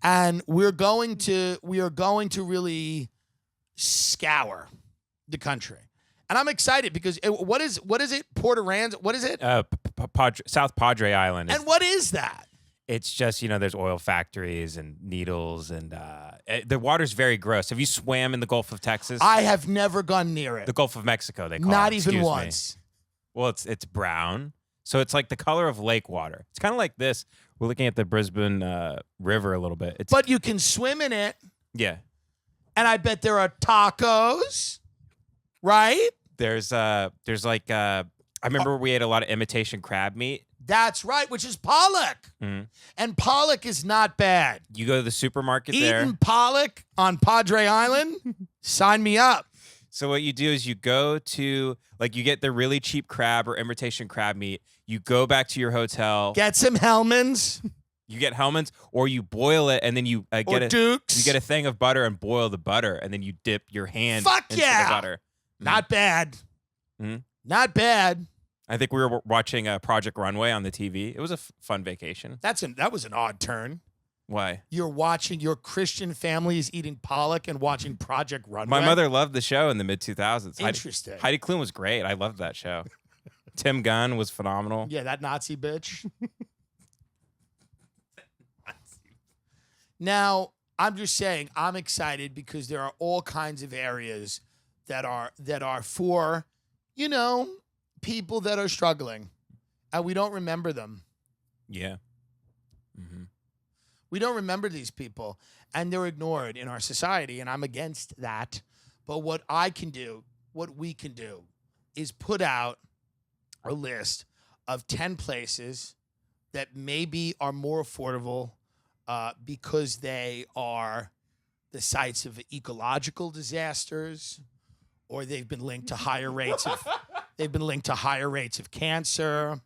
And we are going to really scour the country. And I'm excited because what is it? Port Aransas? What is it? South Padre Island. And what is that? It's just, there's oil factories and needles and the water's very gross. Have you swam in the Gulf of Texas? I have never gone near it. The Gulf of Mexico, they call it. Not even Excuse once. Me. Well, it's brown. So it's like the color of lake water. It's kind of like this. We're looking at the Brisbane River a little bit. But you can swim in it. Yeah. And I bet there are tacos, right? There's like I remember we ate a lot of imitation crab meat. That's right, which is pollock. Mm-hmm. And pollock is not bad. You go to the supermarket Eating pollock on Padre Island? Sign me up. So what you do is you go to, you get the really cheap crab or imitation crab meat. You go back to your hotel. Get some Hellmann's. You get Hellmann's, or you boil it, and then you get Dukes. You get a thing of butter and boil the butter, and then you dip your hand into the butter. Not bad. Mm-hmm. Not bad. I think we were watching Project Runway on the TV. It was a fun vacation. That was an odd turn. Why? You're watching your Christian families eating pollock and watching Project Runway. My mother loved the show in the mid-2000s. Interesting. Heidi Klum was great. I loved that show. Tim Gunn was phenomenal. Yeah, that Nazi bitch. Now, I'm just saying, I'm excited because there are all kinds of areas that are for, people that are struggling, and we don't remember them. Yeah. Mm-hmm. We don't remember these people, and they're ignored in our society, and I'm against that. But what we can do, is put out a list of 10 places that maybe are more affordable because they are the sites of ecological disasters, or they've been linked to higher rates of cancer,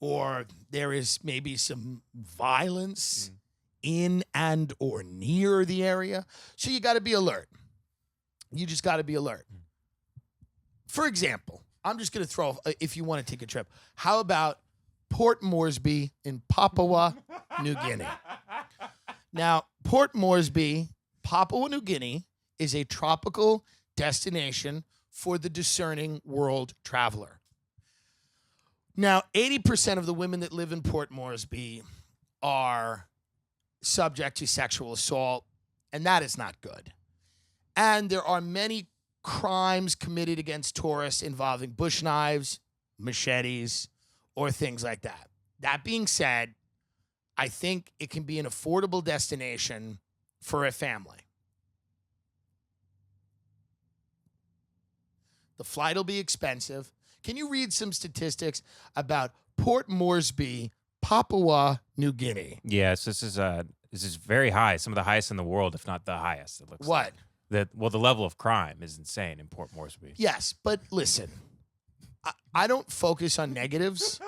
or there is maybe some violence in and or near the area. So you got to be alert. You just got to be alert. For example, I'm just going to throw, if you want to take a trip, how about Port Moresby in Papua New Guinea? Now, Port Moresby, Papua New Guinea, is a tropical destination for the discerning world traveler. Now, 80% of the women that live in Port Moresby are subject to sexual assault, and that is not good. And there are many crimes committed against tourists involving bush knives, machetes, or things like that. That being said, I think it can be an affordable destination for a family. The flight will be expensive. Can you read some statistics about Port Moresby, Papua New Guinea? Yes, this is very high. Some of the highest in the world, if not the highest. It looks What? like. The level of crime is insane in Port Moresby. Yes, but listen, I don't focus on negatives.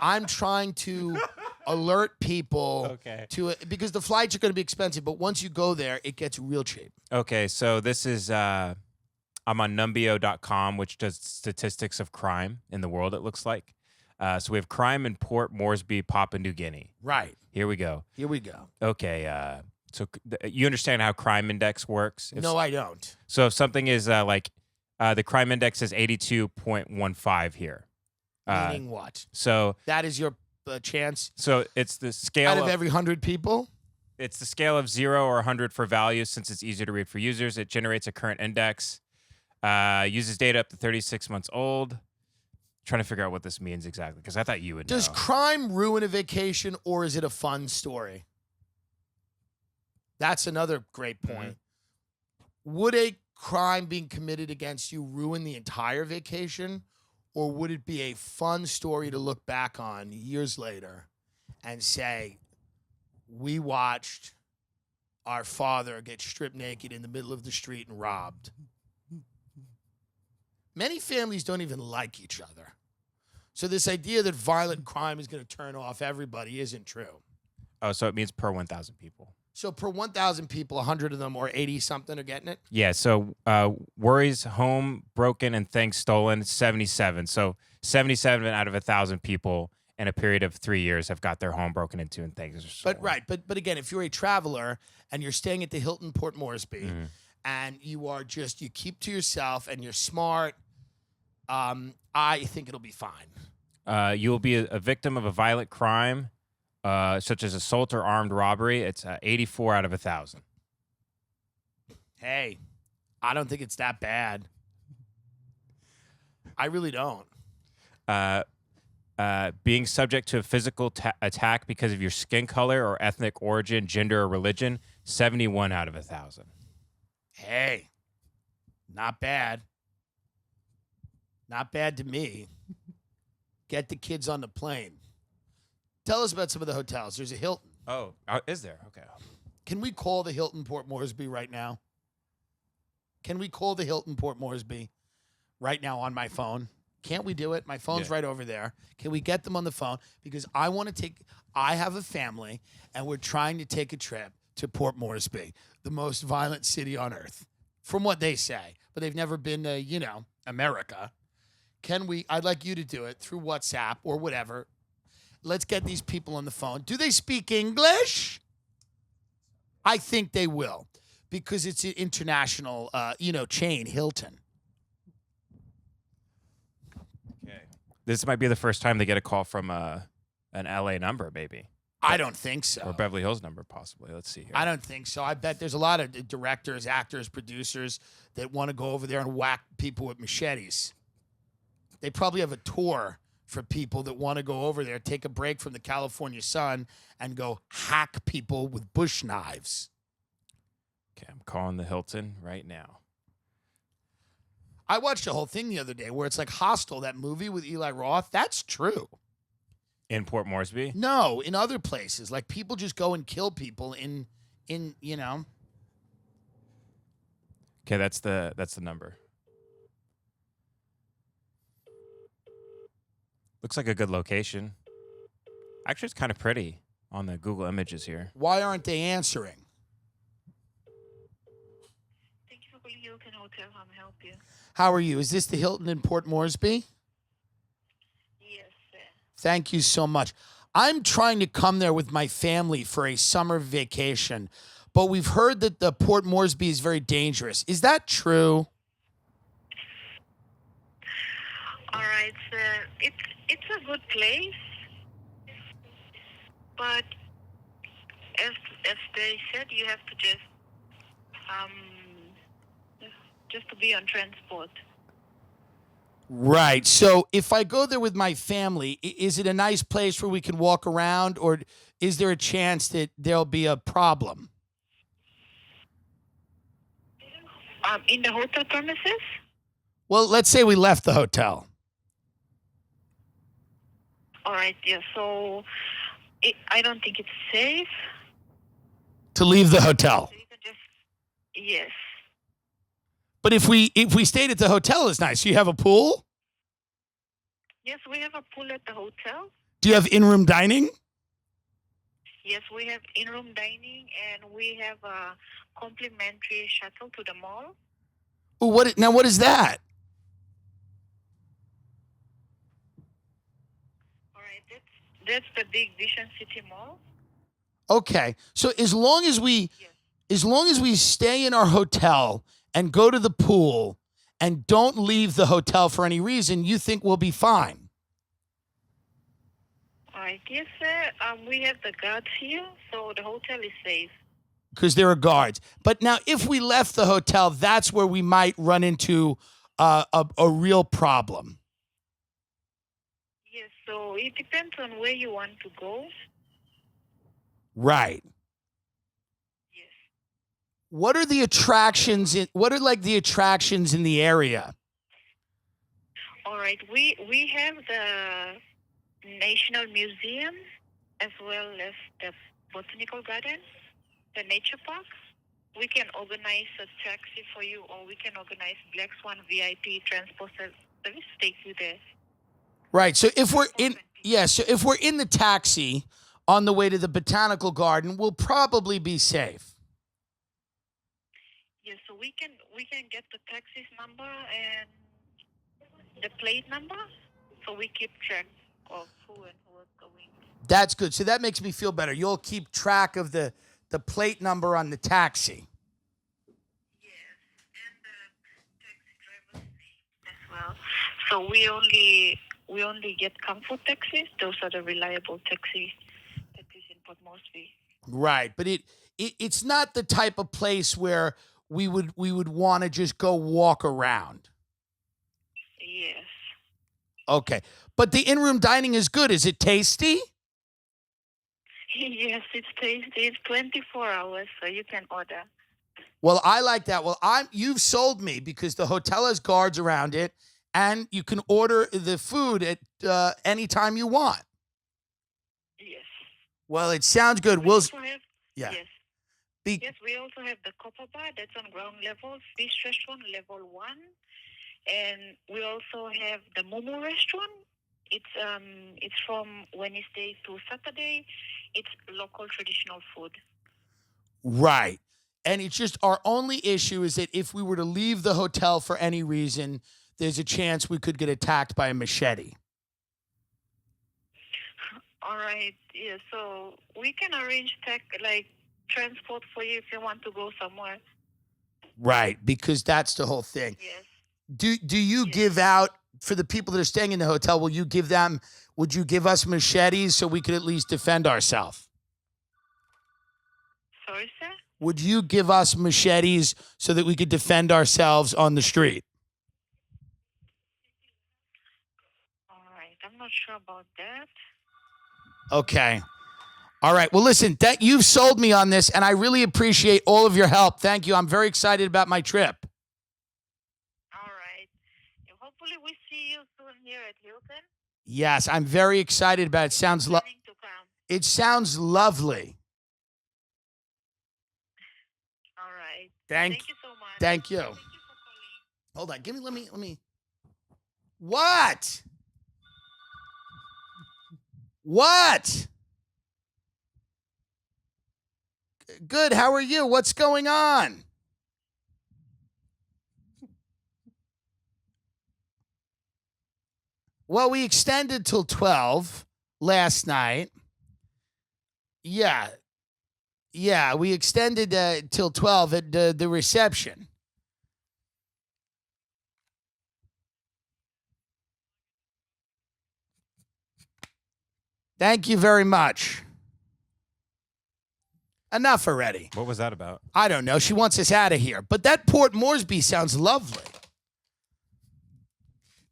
I'm trying to alert people to it because the flights are going to be expensive, but once you go there, it gets real cheap. Okay, so this is I'm on numbeo.com, which does statistics of crime in the world, it looks like. So we have crime in Port Moresby, Papua New Guinea. Right. Here we go. Okay, so you understand how crime index works? No, I don't. So if something is the crime index is 82.15 here. Meaning what? So that is your chance. So it's the scale out of every 100 people. It's the scale of 0 or 100 for values. Since it's easier to read for users, it generates a current index. Uses data up to 36 months old. Trying to figure out what this means exactly because I thought you would know. Does crime ruin a vacation or is it a fun story? That's another great point. Would a crime being committed against you ruin the entire vacation, or would it be a fun story to look back on years later and say, we watched our father get stripped naked in the middle of the street and robbed? Many families don't even like each other. So this idea that violent crime is going to turn off everybody isn't true. Oh, so it means per 1,000 people. So per 1,000 people, 100 of them or 80-something are getting it? Yeah, so worries, home broken, and things stolen, 77. So 77 out of 1,000 people in a period of 3 years have got their home broken into and things stolen. But again, if you're a traveler and you're staying at the Hilton Port Moresby and you keep to yourself and you're smart, I think it'll be fine. You will be a victim of a violent crime, such as assault or armed robbery. It's 84 out of 1,000. Hey, I don't think it's that bad. I really don't. Being subject to a physical attack because of your skin color or ethnic origin, gender, or religion, 71 out of 1,000. Hey, not bad. Not bad to me. Get the kids on the plane. Tell us about some of the hotels. There's a Hilton. Oh, is there? Okay. Can we call the Hilton Port Moresby right now? Can we call the Hilton Port Moresby right now on my phone? Can't we do it? My phone's right over there. Can we get them on the phone? Because I have a family, and we're trying to take a trip to Port Moresby, the most violent city on earth, from what they say. But they've never been to, America. I'd like you to do it through WhatsApp or whatever. Let's get these people on the phone. Do they speak English? I think they will because it's an international, chain, Hilton. Okay. This might be the first time they get a call from an LA number, maybe. I don't think so. Or Beverly Hills number, possibly. Let's see here. I don't think so. I bet there's a lot of directors, actors, producers that want to go over there and whack people with machetes. They probably have a tour for people that want to go over there, take a break from the California sun, and go hack people with bush knives. Okay, I'm calling the Hilton right now. I watched a whole thing the other day where it's like Hostel, that movie with Eli Roth. That's true. In Port Moresby? No, in other places. Like people just go and kill people in. Okay, that's the number. Looks like a good location. Actually, it's kind of pretty. on the Google Images here. Why aren't they answering? Thank you for calling Hilton Hotel. How may I help you? How are you? Is this the Hilton in Port Moresby? Yes, sir. Thank you so much. I'm trying to come there with my family for a summer vacation, but we've heard that the Port Moresby is very dangerous. Is that true? All right, sir. It's a good place, but as they said, you have to just to be on transport. Right. So if I go there with my family, is it a nice place where we can walk around, or is there a chance that there'll be a problem? In the hotel premises? Well, let's say we left the hotel. All right, yeah. So I don't think it's safe. To leave the hotel. So you can just yes. But if we stayed at the hotel, it's nice. You have a pool? Yes, we have a pool at the hotel. Do you have in-room dining? Yes, we have in-room dining, and we have a complimentary shuttle to the mall. Oh, what is that? All right, that's the big Vision City Mall. Okay. So as long as we Yes. stay in our hotel and go to the pool and don't leave the hotel for any reason, you think we'll be fine? All right, yes, sir. We have the guards here, so the hotel is safe. Because there are guards. But now, if we left the hotel, that's where we might run into a real problem. Yes, so it depends on where you want to go. Right. Yes. What are the attractions the attractions in the area? All right, we have the National Museum as well as the Botanical Garden, the Nature Park. We can organize a taxi for you, or we can organize Black Swan VIP transport service to take you there. Right. So if we're in the taxi on the way to the Botanical Garden, we'll probably be safe. Yes, so we can get the taxi's number and the plate number, so we keep track of who and who is going. That's good. So that makes me feel better. You'll keep track of the plate number on the taxi. Yes, and the taxi driver's name as well. So we only get comfort taxis. Those are the reliable taxis in Port Moresby. Right. But it's not the type of place where we would want to just go walk around. Yes. Okay. But the in-room dining is good. Is it tasty? Yes, it's tasty. It's 24 hours, so you can order. Well, I like that. Well, you've sold me, because the hotel has guards around it, and you can order the food at any time you want. Yes. Well, it sounds good. We also have, yeah. Yes. Be- Yes, we also have the Copper Bar. That's on ground level. Fish Restaurant, level 1. And we also have the Momo Restaurant. It's from Wednesday to Saturday. It's local traditional food. Right. And it's just our only issue is that if we were to leave the hotel for any reason, there's a chance we could get attacked by a machete. All right. Yeah. So we can arrange transport for you if you want to go somewhere. Right, because that's the whole thing. Yes. Do you give out, for the people that are staying in the hotel, would you give us machetes so we could at least defend ourselves? Sorry, sir? Would you give us machetes so that we could defend ourselves on the street? All right. I'm not sure about that. Okay. All right. Well, listen, you've sold me on this, and I really appreciate all of your help. Thank you. I'm very excited about my trip. All right. Hopefully we see you soon here at Hilton. Yes, I'm very excited about it. Planning to come. It sounds lovely. All right. Thank you so much. Thank you. Thank you for calling. Hold on. Let me. What? What? Good. How are you? What's going on? Well, we extended till 12 last night. Yeah. Yeah, we extended till 12 at the reception. Thank you very much. Enough already. What was that about? I don't know. She wants us out of here. But that Port Moresby sounds lovely.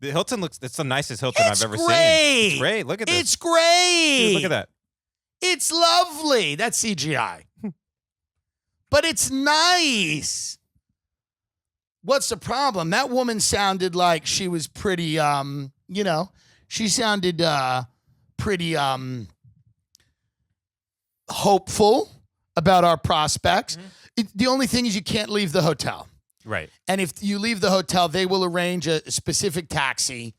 The Hilton it's the nicest Hilton I've ever seen. It's great. Look at this. It's great. Dude, look at that. It's lovely. That's CGI. But it's nice. What's the problem? That woman sounded like she was pretty, she sounded pretty hopeful about our prospects. The only thing is you can't leave the hotel. Right. And if you leave the hotel, they will arrange a specific taxi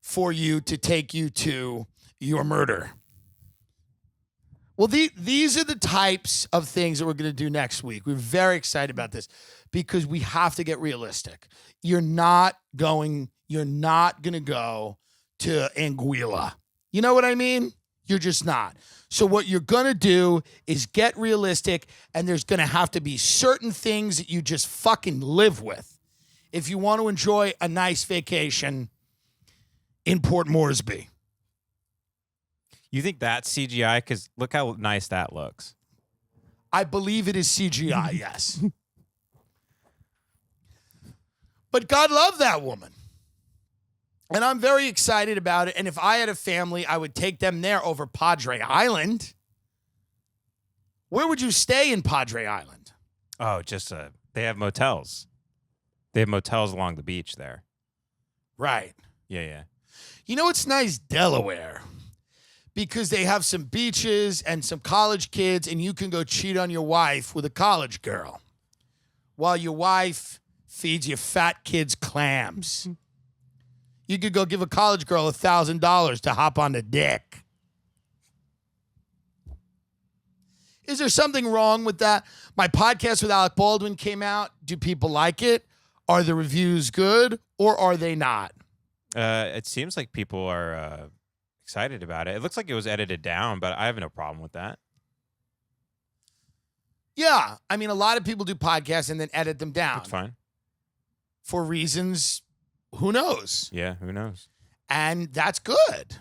for you to take you to your murder. Well, these are the types of things that we're going to do next week. We're very excited about this because we have to get realistic. You're not going to go to Anguilla. You know what I mean? You're just not. So what you're going to do is get realistic, and there's going to have to be certain things that you just fucking live with if you want to enjoy a nice vacation in Port Moresby. You think that's CGI? Because look how nice that looks. I believe it is CGI, yes. But God love that woman. And I'm very excited about it. And if I had a family, I would take them there over Padre Island. Where would you stay in Padre Island? Oh, they have motels. They have motels along the beach there. Right. Yeah. You know what's nice? Delaware. Because they have some beaches and some college kids, and you can go cheat on your wife with a college girl while your wife feeds your fat kids clams. You could go give a college girl $1,000 to hop on the dick. Is there something wrong with that? My podcast with Alec Baldwin came out. Do people like it? Are the reviews good or are they not? It seems like people are excited about it. It looks like it was edited down, but I have no problem with that. Yeah. I mean, a lot of people do podcasts and then edit them down. That's fine. For reasons, who knows? Yeah, who knows? And that's good.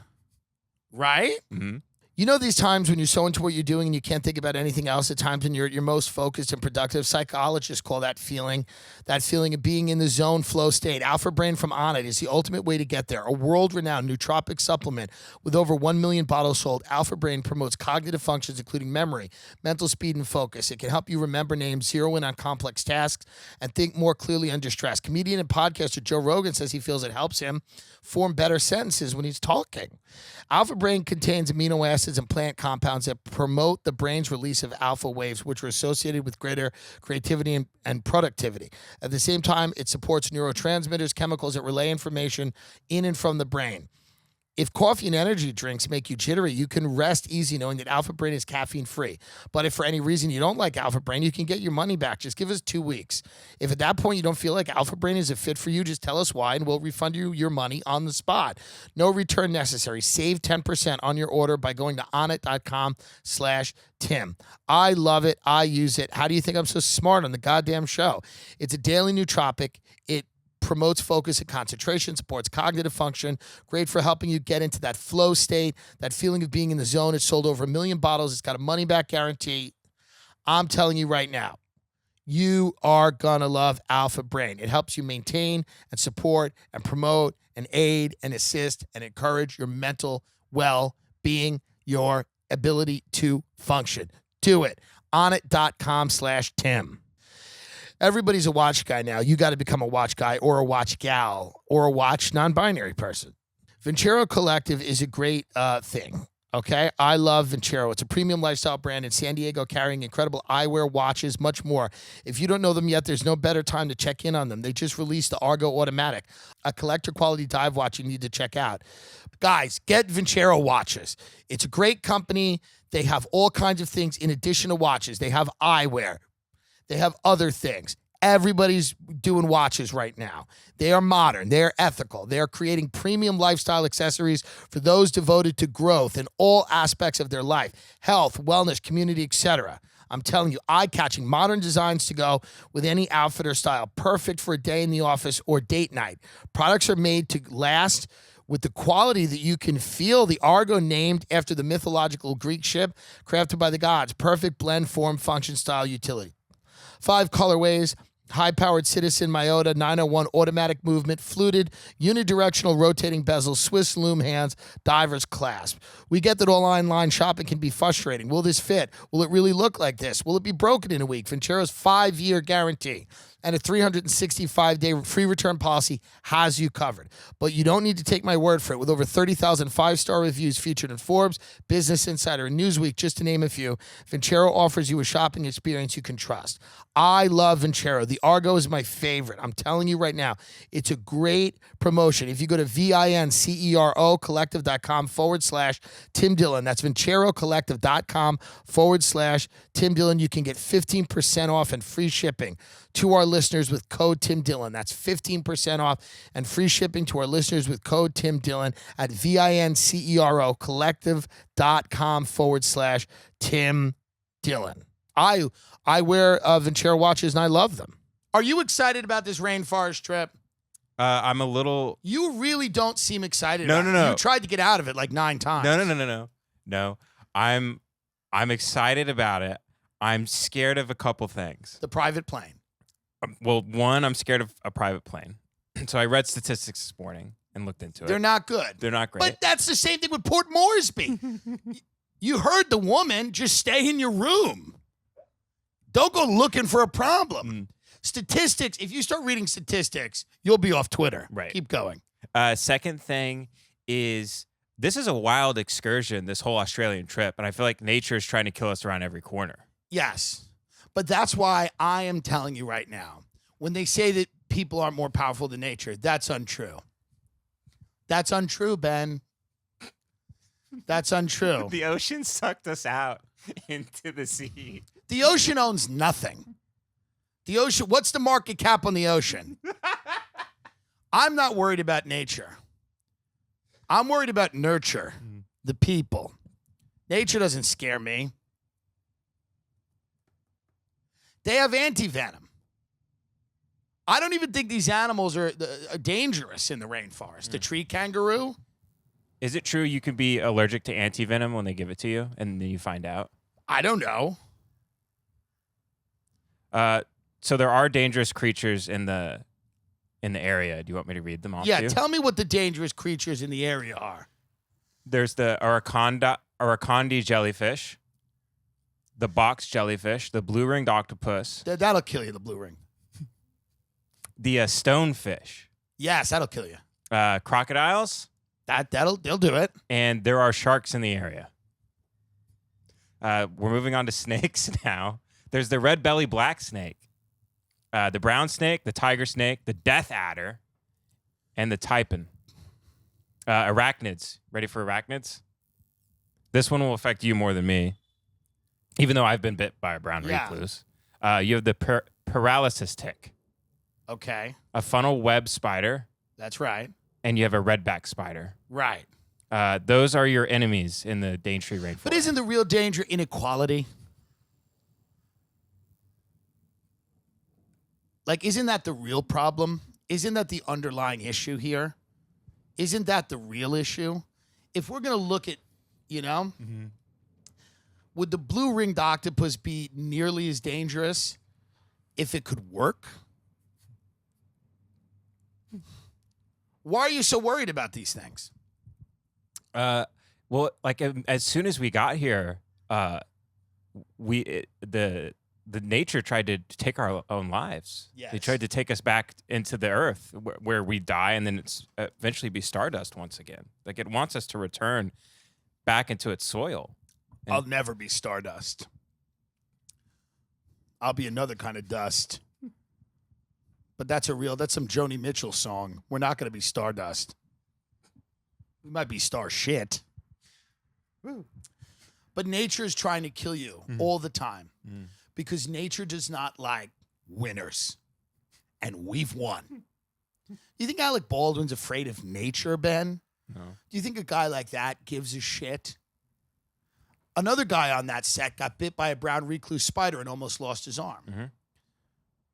Right? Mm-hmm. You know these times when you're so into what you're doing and you can't think about anything else, at times when you're at your most focused and productive? Psychologists call that feeling of being in the zone flow state. Alpha Brain from Onnit is the ultimate way to get there. A world-renowned nootropic supplement with over 1 million bottles sold. Alpha Brain promotes cognitive functions including memory, mental speed, and focus. It can help you remember names, zero in on complex tasks, and think more clearly under stress. Comedian and podcaster Joe Rogan says he feels it helps him form better sentences when he's talking. Alpha Brain contains amino acids and plant compounds that promote the brain's release of alpha waves, which are associated with greater creativity and productivity. At the same time, it supports neurotransmitters, chemicals that relay information in and from the brain. If coffee and energy drinks make you jittery, you can rest easy knowing that Alpha Brain is caffeine-free. But if for any reason you don't like Alpha Brain, you can get your money back. Just give us 2 weeks. If at that point you don't feel like Alpha Brain is a fit for you, just tell us why and we'll refund you your money on the spot. No return necessary. Save 10% on your order by going to onnit.com/Tim. I love it. I use it. How do you think I'm so smart on the goddamn show? It's a daily nootropic. It promotes focus and concentration, supports cognitive function, great for helping you get into that flow state, that feeling of being in the zone. It's sold over 1 million bottles. It's got a money-back guarantee. I'm telling you right now, you are going to love Alpha Brain. It helps you maintain and support and promote and aid and assist and encourage your mental well-being, your ability to function. Do it. Onnit.com/Tim. Everybody's a watch guy now. You got to become a watch guy or a watch gal or a watch non-binary person. Vincero Collective is a great thing. Okay, I love Vincero. It's a premium lifestyle brand in San Diego carrying incredible eyewear, watches, much more. If you don't know them yet, there's no better time to check in on them. They just released the Argo Automatic, a collector quality dive watch you need to check out. Guys, get Vincero Watches. It's a great company. They have all kinds of things in addition to watches. They have eyewear. They have other things. Everybody's doing watches right now. They are modern. They are ethical. They are creating premium lifestyle accessories for those devoted to growth in all aspects of their life, health, wellness, community, etc. I'm telling you, eye-catching modern designs to go with any outfit or style. Perfect for a day in the office or date night. Products are made to last with the quality that you can feel. The Argo, named after the mythological Greek ship, crafted by the gods. Perfect blend, form, function, style, utility. 5 colorways. High-powered Citizen Myota 901 automatic movement, fluted, unidirectional rotating bezels, Swiss loom hands, diver's clasp. We get that all online shopping can be frustrating. Will this fit? Will it really look like this? Will it be broken in a week? Vincero's 5-year guarantee and a 365-day free return policy has you covered. But you don't need to take my word for it. With over 30,000 5-star reviews featured in Forbes, Business Insider, and Newsweek, just to name a few, Vincero offers you a shopping experience you can trust. I love Vincero. The Argo is my favorite. I'm telling you right now, it's a great promotion. If you go to Vincero collective.com/Tim Dillon, that's VinceroCollective.com/Tim Dillon, you can get 15% off and free shipping to our listeners with code Tim Dillon. That's 15% off and free shipping to our listeners with code Tim Dillon at Vincero collective.com/Tim Dillon. I wear Vincero watches and I love them. Are you excited about this rainforest trip? I'm a little. You really don't seem excited. No, about no, it. no. You tried to get out of it like 9 times. No. I'm excited about it. I'm scared of a couple things. The private plane. Well, one, I'm scared of a private plane. So I read statistics this morning and looked into it. They're not good. They're not great. But that's the same thing with Port Moresby. You heard the woman, just stay in your room. Don't go looking for a problem. Statistics, if you start reading statistics, you'll be off Twitter. Right. Keep going. Second thing is, this is a wild excursion, this whole Australian trip, and I feel like nature is trying to kill us around every corner. Yes. But that's why I am telling you right now, when they say that people aren't more powerful than nature, that's untrue. That's untrue, Ben. That's untrue. The ocean sucked us out into the sea. The ocean owns nothing. The ocean, what's the market cap on the ocean? I'm not worried about nature. I'm worried about nurture, the people. Nature doesn't scare me. They have anti-venom. I don't even think these animals are dangerous in the rainforest. The tree kangaroo. Is it true you can be allergic to anti-venom when they give it to you and then you find out? I don't know. So there are dangerous creatures in the area. Do you want me to read them off? Yeah, tell me what the dangerous creatures in the area are. There's the Arachandi jellyfish, the box jellyfish, the blue-ringed octopus. That'll kill you, the blue ring. The stonefish. Yes, that'll kill you. Crocodiles. They'll do it. And there are sharks in the area. We're moving on to snakes now. There's the red belly black snake, the brown snake, the tiger snake, the death adder, and the taipan. Arachnids. Ready for arachnids? This one will affect you more than me, even though I've been bit by a brown recluse. You have the paralysis tick. Okay. A funnel web spider. That's right. And you have a redback spider. Right. Those are your enemies in the Daintree rainforest. But isn't the real danger inequality? Like, isn't that the real problem? Isn't that the underlying issue here? Isn't that the real issue? If we're going to look at, would the blue-ringed octopus be nearly as dangerous if it could work? Why are you so worried about these things? Well, like as soon as we got here, the nature tried to take our own lives. Yes. They tried to take us back into the earth where we die and then it's eventually be stardust once again. Like it wants us to return back into its soil. I'll never be stardust. I'll be another kind of dust. But that's some Joni Mitchell song. We're not going to be stardust. We might be star shit. Woo. But nature is trying to kill you all the time because nature does not like winners. And we've won. You think Alec Baldwin's afraid of nature, Ben? No. Do you think a guy like that gives a shit? Another guy on that set got bit by a brown recluse spider and almost lost his arm. Mm-hmm.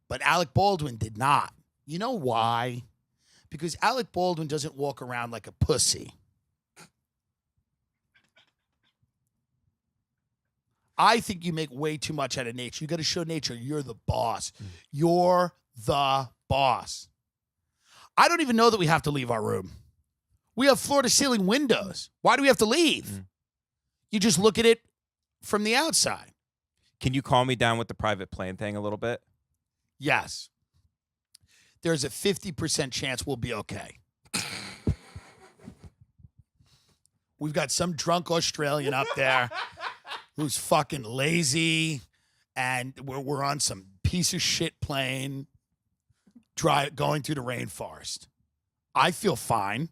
But Alec Baldwin did not. You know why? Because Alec Baldwin doesn't walk around like a pussy. I think you make way too much out of nature. You got to show nature you're the boss. You're the boss. I don't even know that we have to leave our room. We have floor-to-ceiling windows. Why do we have to leave? You just look at it from the outside. Can you calm me down with the private plane thing a little bit? Yes. There's a 50% chance we'll be okay. We've got some drunk Australian up there who's fucking lazy, and we're on some piece of shit plane going through the rainforest. I feel fine.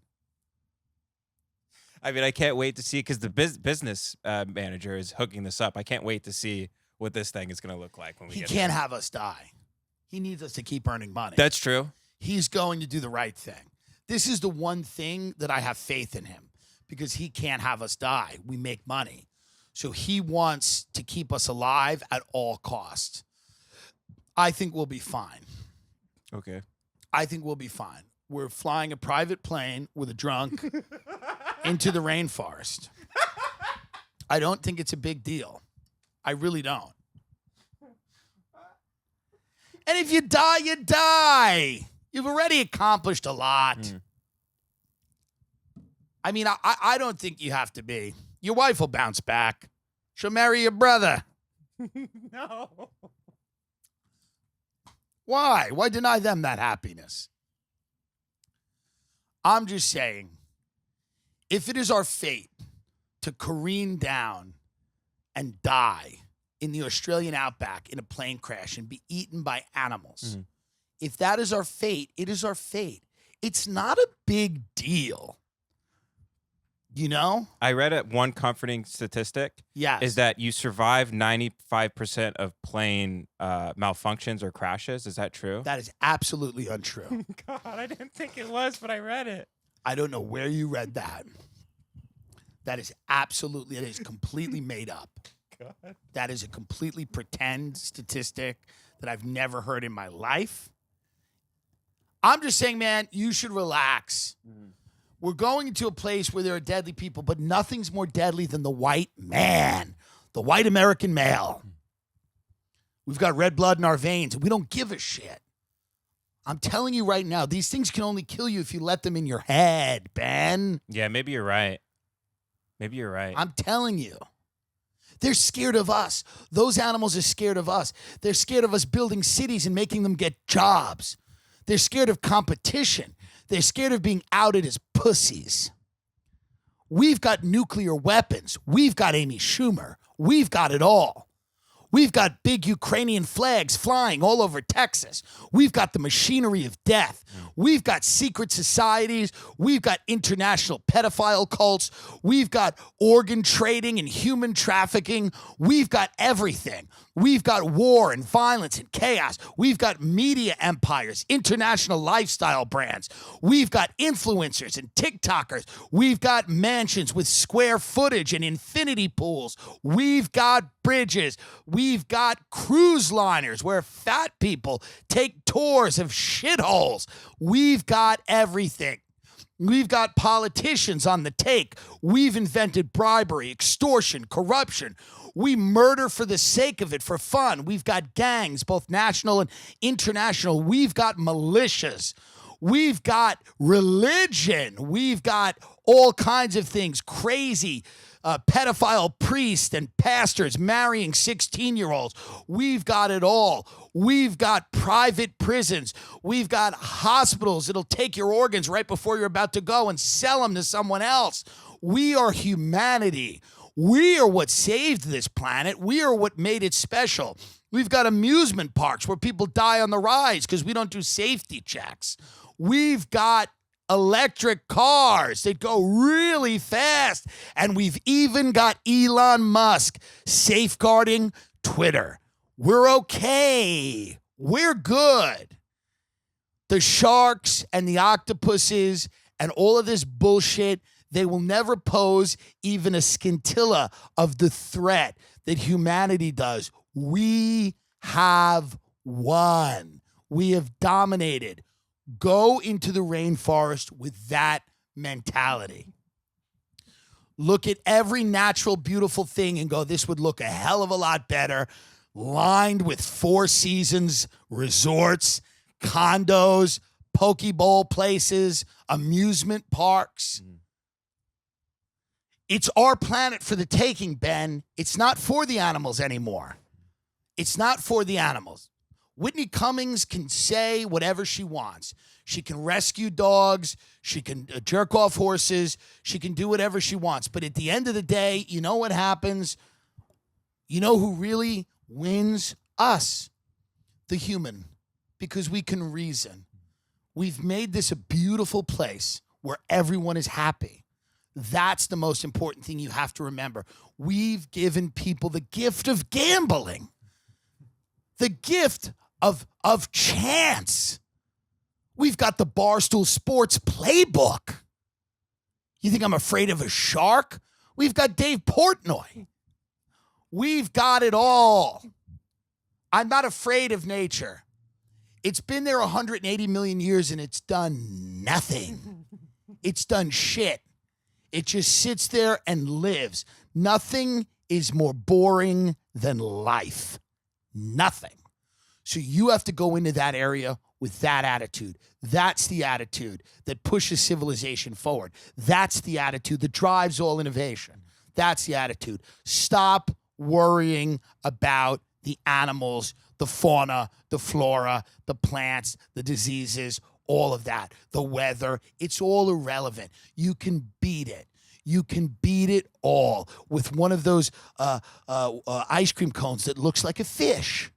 I mean, I can't wait to see, because the business manager is hooking this up. I can't wait to see what this thing is going to look like when we He get can't there. have us die. He needs us to keep earning money. That's true. He's going to do the right thing. This is the one thing that I have faith in him, because he can't have us die. We make money. So he wants to keep us alive at all costs. I think we'll be fine. Okay. I think we'll be fine. We're flying a private plane with a drunk into the rainforest. I don't think it's a big deal. I really don't. And if you die, you die. You've already accomplished a lot. I mean, I don't think you have to be. Your wife will bounce back. She'll marry your brother. No. Why? Why deny them that happiness? I'm just saying, if it is our fate to careen down and die in the Australian outback in a plane crash and be eaten by animals, if that is our fate, it is our fate. It's not a big deal. You know? I read one comforting statistic. Yes. Is that you survive 95% of plane malfunctions or crashes. Is that true? That is absolutely untrue. God, I didn't think it was, but I read it. I don't know where you read that. That is completely made up. God. That is a completely pretend statistic that I've never heard in my life. I'm just saying, man, you should relax. We're going into a place where there are deadly people, but nothing's more deadly than the white man, the white American male. We've got red blood in our veins, and we don't give a shit. I'm telling you right now, these things can only kill you if you let them in your head, Ben. Yeah, maybe you're right. Maybe you're right. I'm telling you. They're scared of us. Those animals are scared of us. They're scared of us building cities and making them get jobs. They're scared of competition. They're scared of being outed as pussies. We've got nuclear weapons. We've got Amy Schumer. We've got it all. We've got big Ukrainian flags flying all over Texas. We've got the machinery of death. We've got secret societies. We've got international pedophile cults. We've got organ trading and human trafficking. We've got everything. We've got war and violence and chaos. We've got media empires, international lifestyle brands. We've got influencers and TikTokers. We've got mansions with square footage and infinity pools. We've got bridges. We've got cruise liners where fat people take tours of shitholes. We've got everything. We've got politicians on the take. We've invented bribery, extortion, corruption. We murder for the sake of it, for fun. We've got gangs, both national and international. We've got militias. We've got religion. We've got all kinds of things, crazy pedophile priests and pastors marrying 16-year-olds. We've got it all. We've got private prisons. We've got hospitals that'll take your organs right before you're about to go and sell them to someone else. We are humanity. We are what saved this planet. We are what made it special. We've got amusement parks where people die on the rides because we don't do safety checks. We've got electric cars that go really fast. And we've even got Elon Musk safeguarding Twitter. We're okay. We're good. The sharks and the octopuses and all of this bullshit, they will never pose even a scintilla of the threat that humanity does. We have won. We have dominated. Go into the rainforest with that mentality. Look at every natural, beautiful thing and go, this would look a hell of a lot better, lined with Four Seasons resorts, condos, Pokeball places, amusement parks. It's our planet for the taking, Ben. It's not for the animals anymore. It's not for the animals. Whitney Cummings can say whatever she wants. She can rescue dogs. She can jerk off horses. She can do whatever she wants. But at the end of the day, you know what happens? You know who really wins? Us, the human, because we can reason. We've made this a beautiful place where everyone is happy. That's the most important thing you have to remember. We've given people the gift of gambling, the gift of chance. We've got the Barstool Sports playbook. You think I'm afraid of a shark? We've got Dave Portnoy. We've got it all. I'm not afraid of nature. It's been there 180 million years and it's done nothing. It's done shit. It just sits there and lives. Nothing is more boring than life. Nothing. So you have to go into that area with that attitude. That's the attitude that pushes civilization forward. That's the attitude that drives all innovation. That's the attitude. Stop worrying about the animals, the fauna, the flora, the plants, the diseases, all of that, the weather. It's all irrelevant. You can beat it. You can beat it all with one of those ice cream cones that looks like a fish.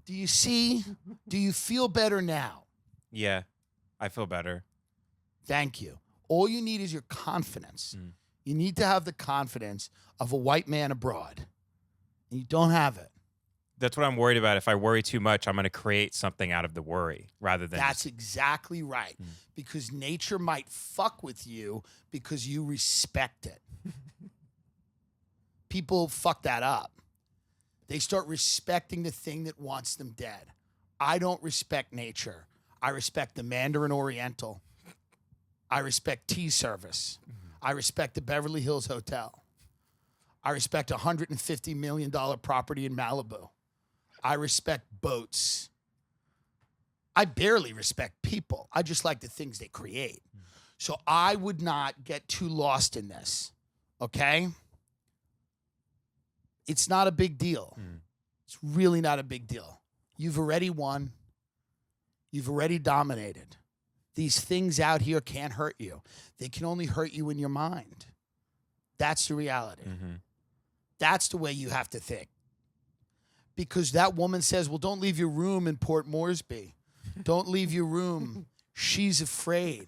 Do you see? Do you feel better now? Yeah, I feel better. Thank you. All you need is your confidence. You need to have the confidence of a white man abroad. And you don't have it. That's what I'm worried about. If I worry too much, I'm going to create something out of the worry rather than... That's exactly right. Because nature might fuck with you because you respect it. People fuck that up. They start respecting the thing that wants them dead. I don't respect nature. I respect the Mandarin Oriental. I respect tea service. I respect the Beverly Hills Hotel. I respect a $150 million property in Malibu. I respect boats. I barely respect people. I just like the things they create. So I would not get too lost in this, okay? It's not a big deal. It's really not a big deal. You've already won. You've already dominated. These things out here can't hurt you. They can only hurt you in your mind. That's the reality. That's the way you have to think. Because that woman says, well, don't leave your room in Port Moresby. Don't leave your room. She's afraid.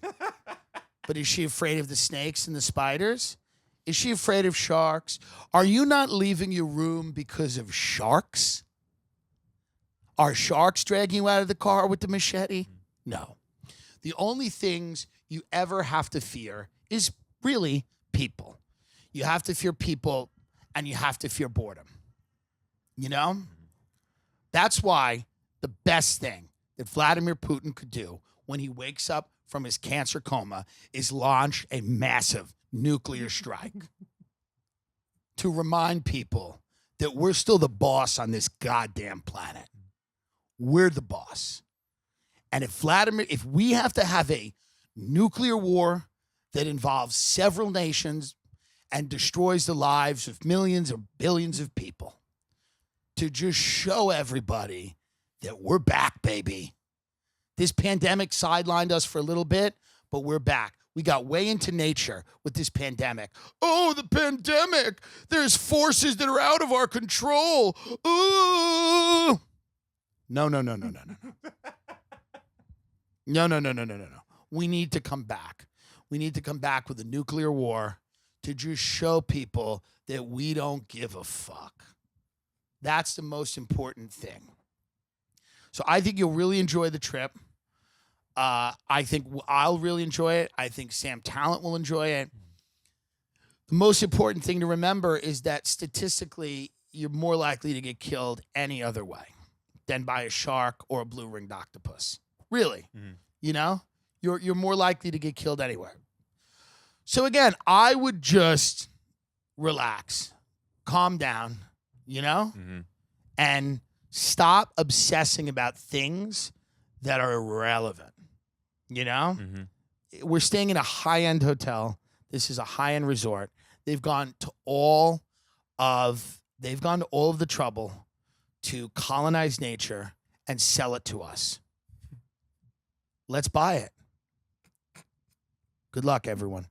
But is she afraid of the snakes and the spiders? Is she afraid of sharks? Are you not leaving your room because of sharks? Are sharks dragging you out of the car with the machete? No. The only things you ever have to fear is really people. You have to fear people and you have to fear boredom. You know? That's why the best thing that Vladimir Putin could do when he wakes up from his cancer coma is launch a massive nuclear strike to remind people that we're still the boss on this goddamn planet. We're the boss. And if we have to have a nuclear war that involves several nations and destroys the lives of millions or billions of people, to just show everybody that we're back, baby. This pandemic sidelined us for a little bit, but we're back. We got way into nature with this pandemic. Oh, the pandemic. There's forces that are out of our control. Ooh. No. No. We need to come back. We need to come back with a nuclear war to just show people that we don't give a fuck. That's the most important thing. So I think you'll really enjoy the trip. I think I'll really enjoy it. I think Sam Tallent will enjoy it. The most important thing to remember is that statistically, you're more likely to get killed any other way than by a shark or a blue-ringed octopus. Really. Mhm. You know? You're more likely to get killed anywhere. So again, I would just relax, calm down, you know? Mm-hmm. And stop obsessing about things that are irrelevant. You know? Mm-hmm. We're staying in a high-end hotel. This is a high-end resort. They've gone to all of the trouble to colonize nature and sell it to us. Let's buy it. Good luck, everyone.